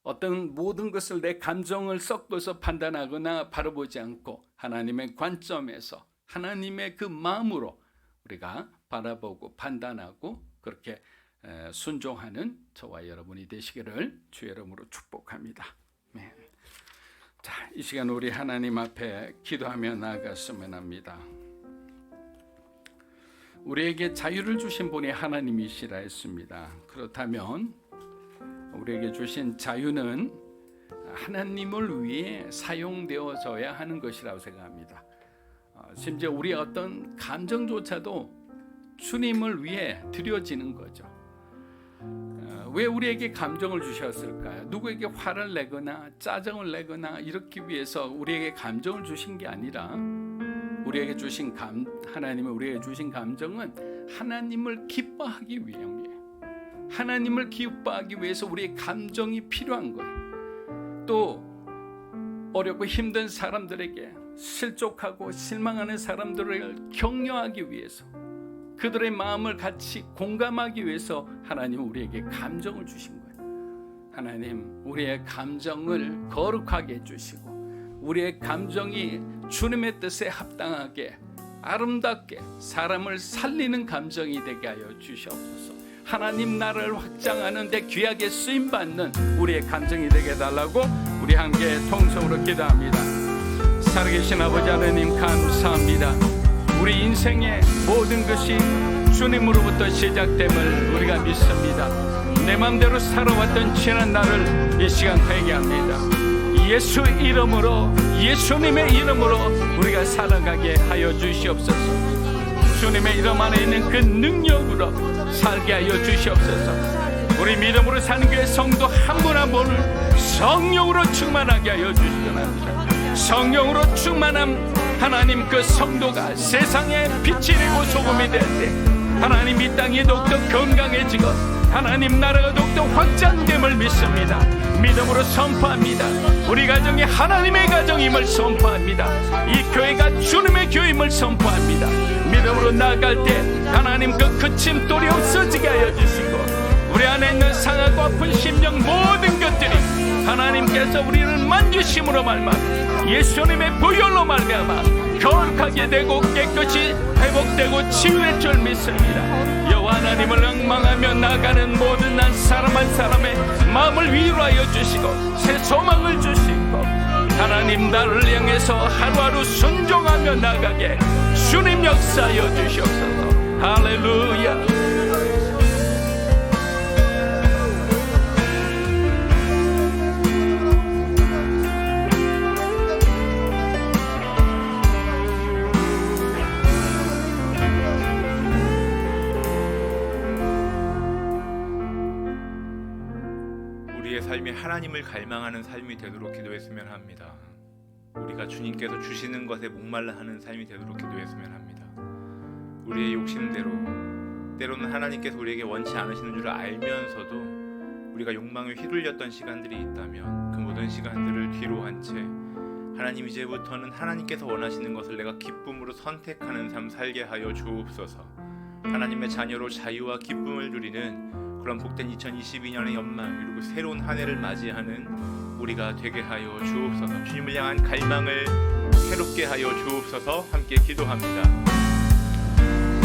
Speaker 4: 어떤 모든 것을 내 감정을 섞어서 판단하거나 바라보지 않고 하나님의 관점에서 하나님의 그 마음으로 우리가 바라보고 판단하고 그렇게 순종하는 저와 여러분이 되시기를 주의 이름으로 축복합니다. 네. 자, 이 시간 우리 하나님 앞에 기도하며 나아갔으면 합니다. 우리에게 자유를 주신 분이 하나님이시라 했습니다. 그렇다면 우리에게 주신 자유는 하나님을 위해 사용되어져야 하는 것이라고 생각합니다. 심지어 우리의 어떤 감정조차도 주님을 위해 드려지는 거죠. 왜 우리에게 감정을 주셨을까요? 누구에게 화를 내거나 짜증을 내거나 이렇게 위해서 우리에게 감정을 주신 게 아니라 우리에게 주신 하나님이 우리에게 주신 감정은 하나님을 기뻐하기 위함이에요. 하나님을 기뻐하기 위해서 우리의 감정이 필요한 거예요. 또 어렵고 힘든 사람들에게 실족하고 실망하는 사람들을 격려하기 위해서 그들의 마음을 같이 공감하기 위해서 하나님 우리에게 감정을 주신 거예요. 하나님 우리의 감정을 거룩하게 해주시고 우리의 감정이 주님의 뜻에 합당하게 아름답게 사람을 살리는 감정이 되게 하여 주시옵소서. 하나님 나라를 확장하는 데 귀하게 쓰임받는 우리의 감정이 되게 해달라고 우리 함께 통성으로 기도합니다. 살아계신 아버지 하나님 감사합니다. 우리 인생의 모든 것이 주님으로부터 시작됨을 우리가 믿습니다. 내 맘대로 살아왔던 지난 날을 이 시간 회개합니다. 예수 이름으로 예수님의 이름으로 우리가 살아가게 하여 주시옵소서. 주님의 이름 안에 있는 그 능력으로 살게 하여 주시옵소서. 우리 믿음으로 사는 교회 성도 한 분 한 분을 성령으로 충만하게 하여 주시옵소서. 성령으로 충만한 하나님 그 성도가 세상에 빛이 되고 소금이 될 때 하나님 이 땅이 더욱더 건강해지고 하나님 나라가 더욱더 확장됨을 믿습니다. 믿음으로 선포합니다. 우리 가정이 하나님의 가정임을 선포합니다. 이 교회가 주님의 교회임을 선포합니다. 믿음으로 나아갈 때 하나님 그 그침돌이 없어지게 하여 주시고 우리 안에 있는 상하고 아픈 심령 모든 것들이 하나님께서 우리를 만지심으로 말미암아 예수님의 보혈로 말미암아 거룩하게 되고 깨끗이 회복되고 치유될 줄 믿습니다. 여호와 하나님을 앙망하며 나가는 모든 한 사람 한 사람의 마음을 위로하여 주시고 새 소망을 주시고 하나님 나를 향해서 하루하루 순종하며 나가게 주님 역사하여 주시옵소서. 할렐루야.
Speaker 3: 우리의 삶이 하나님을 갈망하는 삶이 되도록 기도했으면 합니다. 우리가 주님께서 주시는 것에 목말라 하는 삶이 되도록 기도했으면 합니다. 우리의 욕심대로 때로는 하나님께서 우리에게 원치 않으시는 줄 알면서도 우리가 욕망에 휘둘렸던 시간들이 있다면 그 모든 시간들을 뒤로 한 채 하나님 이제부터는 하나님께서 원하시는 것을 내가 기쁨으로 선택하는 삶 살게 하여 주옵소서. 하나님의 자녀로 자유와 기쁨을 누리는 그런 복된 2022년의 연말 그리고 새로운 한 해를 맞이하는 우리가 되게 하여 주옵소서. 주님을 향한 갈망을 새롭게 하여 주옵소서. 함께 기도합니다.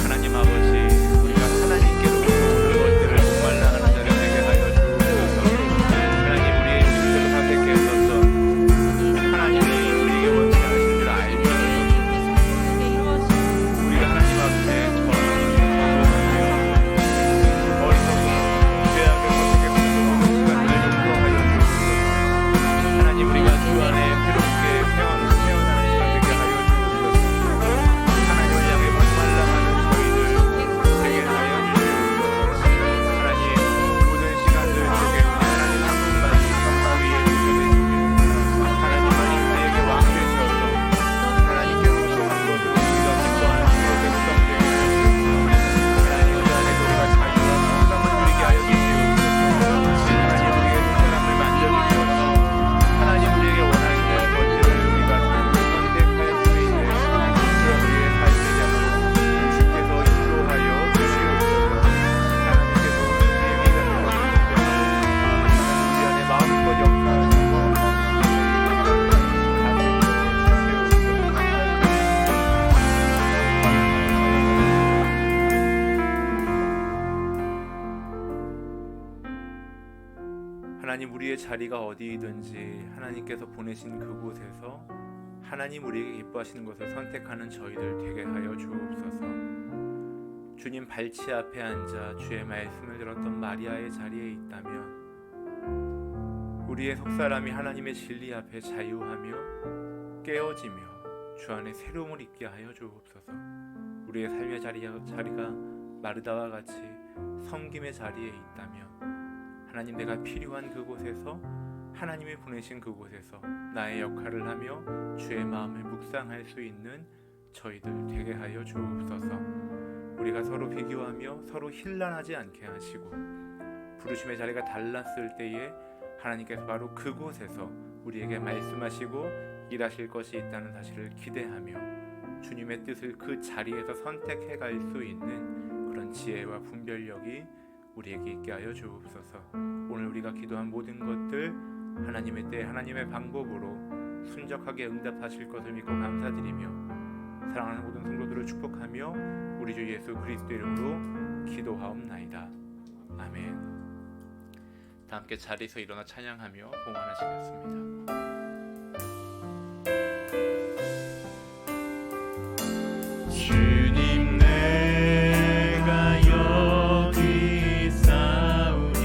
Speaker 3: 하나님 아버지, 우리가 하나님께로부터 모든 것들을 목말라 하는 자를 되게 하여 주옵소서. 하나님 우리의 믿음대로 선택했었던 하나님이 우리에게 원치 않으신 줄 알면서 우리가 하나님 앞에 하나님 우리의 자리가 어디이든지 하나님께서 보내신 그곳에서 하나님 우리에게 기뻐하시는 것을 선택하는 저희들 되게 하여 주옵소서. 주님 발치 앞에 앉아 주의 말씀을 들었던 마리아의 자리에 있다면 우리의 속사람이 하나님의 진리 앞에 자유하며 깨어지며 주 안에 새로움을 입게 하여 주옵소서. 우리의 삶의 자리가 마르다와 같이 섬김의 자리에 있다면 하나님 내가 필요한 그곳에서 하나님이 보내신 그곳에서 나의 역할을 하며 주의 마음을 묵상할 수 있는 저희들 되게 하여 주옵소서. 우리가 서로 비교하며 서로 힐난하지 않게 하시고 부르심의 자리가 달랐을 때에 하나님께서 바로 그곳에서 우리에게 말씀하시고 일하실 것이 있다는 사실을 기대하며 주님의 뜻을 그 자리에서 선택해 갈 수 있는 그런 지혜와 분별력이 우리에게 있게 하여 주옵소서. 오늘 우리가 기도한 모든 것들 하나님의 때 하나님의 방법으로 순적하게 응답하실 것을 믿고 감사드리며 사랑하는 모든 성도들을 축복하며 우리 주 예수 그리스도 이름으로 기도하옵나이다. 아멘. 다 함께 자리에서 일어나 찬양하며 봉헌하시겠습니다.
Speaker 2: 주님 내가 여기 있사오니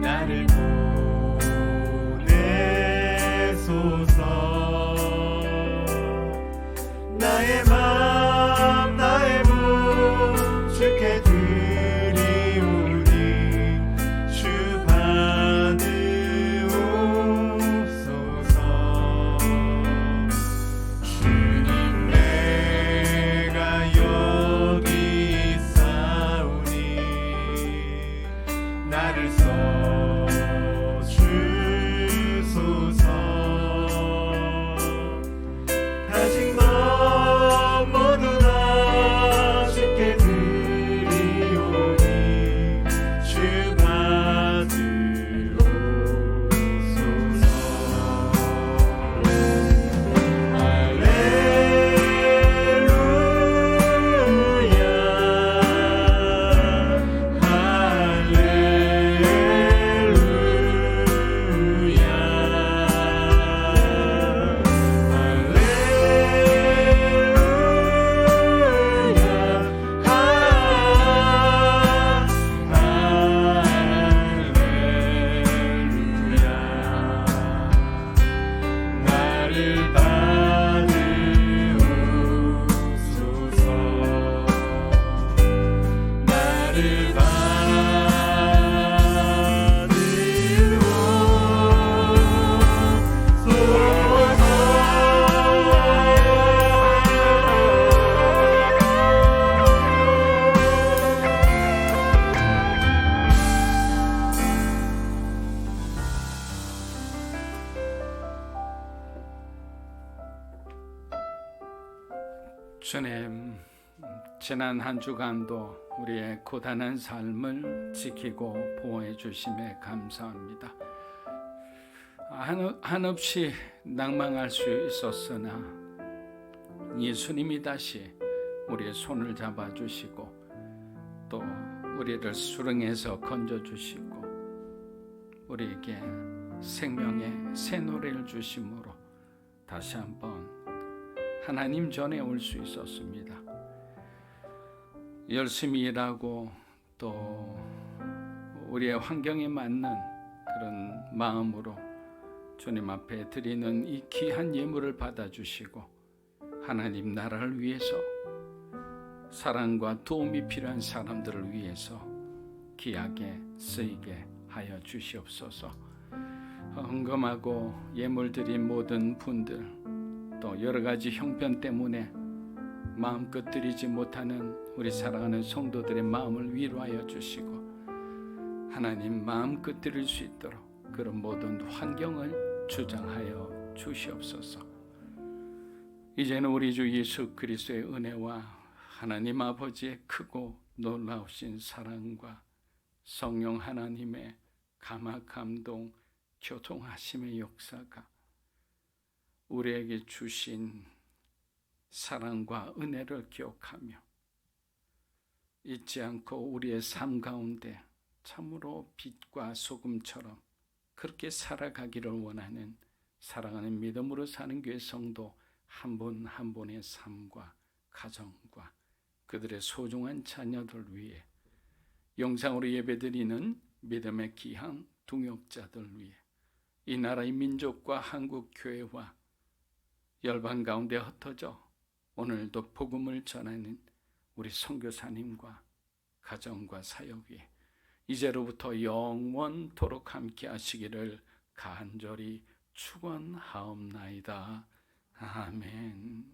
Speaker 2: 나를 보내소서. 나의 맘 나의 몸 주께 드리오니 주 받으옵소서. 주님 내가 여기 있사오니 나를 써주소서. 가진 것 모두 다 주께 드리오니 주 받으옵소서. 할렐루야 나를 받으옵소서. 나를
Speaker 4: 주님, 지난 한 주간도 우리의 고단한 삶을 지키고 보호해 주심에 감사합니다. 한없이 낭망할 수 있었으나 예수님이 다시 우리의 손을 잡아주시고 또 우리를 수렁에서 건져주시고 우리에게 생명의 새 노래를 주심으로 다시 한번 하나님 전에 올 수 있었습니다. 열심히 일하고 또 우리의 환경에 맞는 그런 마음으로 주님 앞에 드리는 이 귀한 예물을 받아주시고 하나님 나라를 위해서 사랑과 도움이 필요한 사람들을 위해서 귀하게 쓰이게 하여 주시옵소서. 헌금하고 예물 드린 모든 분들 또 여러 가지 형편 때문에 마음껏 드리지 못하는 우리 사랑하는 성도들의 마음을 위로하여 주시고 하나님 마음껏 드릴 수 있도록 그런 모든 환경을 주장하여 주시옵소서. 이제는 우리 주 예수 그리스도의 은혜와 하나님 아버지의 크고 놀라우신 사랑과 성령 하나님의 감화 감동 교통하심의 역사가 우리에게 주신 사랑과 은혜를 기억하며 잊지 않고 우리의 삶 가운데 참으로 빛과 소금처럼 그렇게 살아가기를 원하는 사랑하는 믿음으로 사는 교회 성도 한 분 한 분의 삶과 가정과 그들의 소중한 자녀들 위해 영상으로 예배드리는 믿음의 귀한 동역자들 위해 이 나라의 민족과 한국 교회와 열방 가운데 흩어져 오늘도 복음을 전하는 우리 선교사님과 가정과 사역 위에 이제로부터 영원토록 함께 하시기를 간절히 축원하옵나이다. 아멘.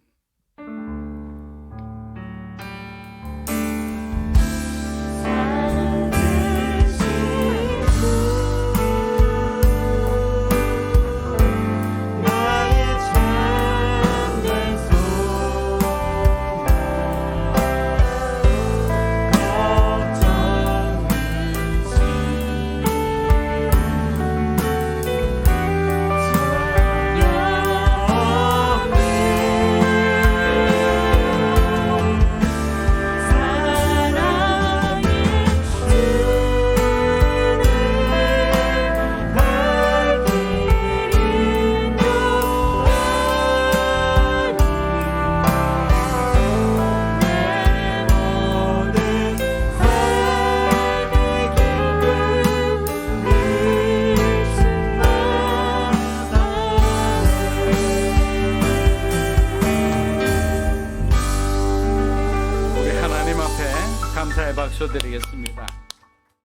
Speaker 4: 박수 드리겠습니다.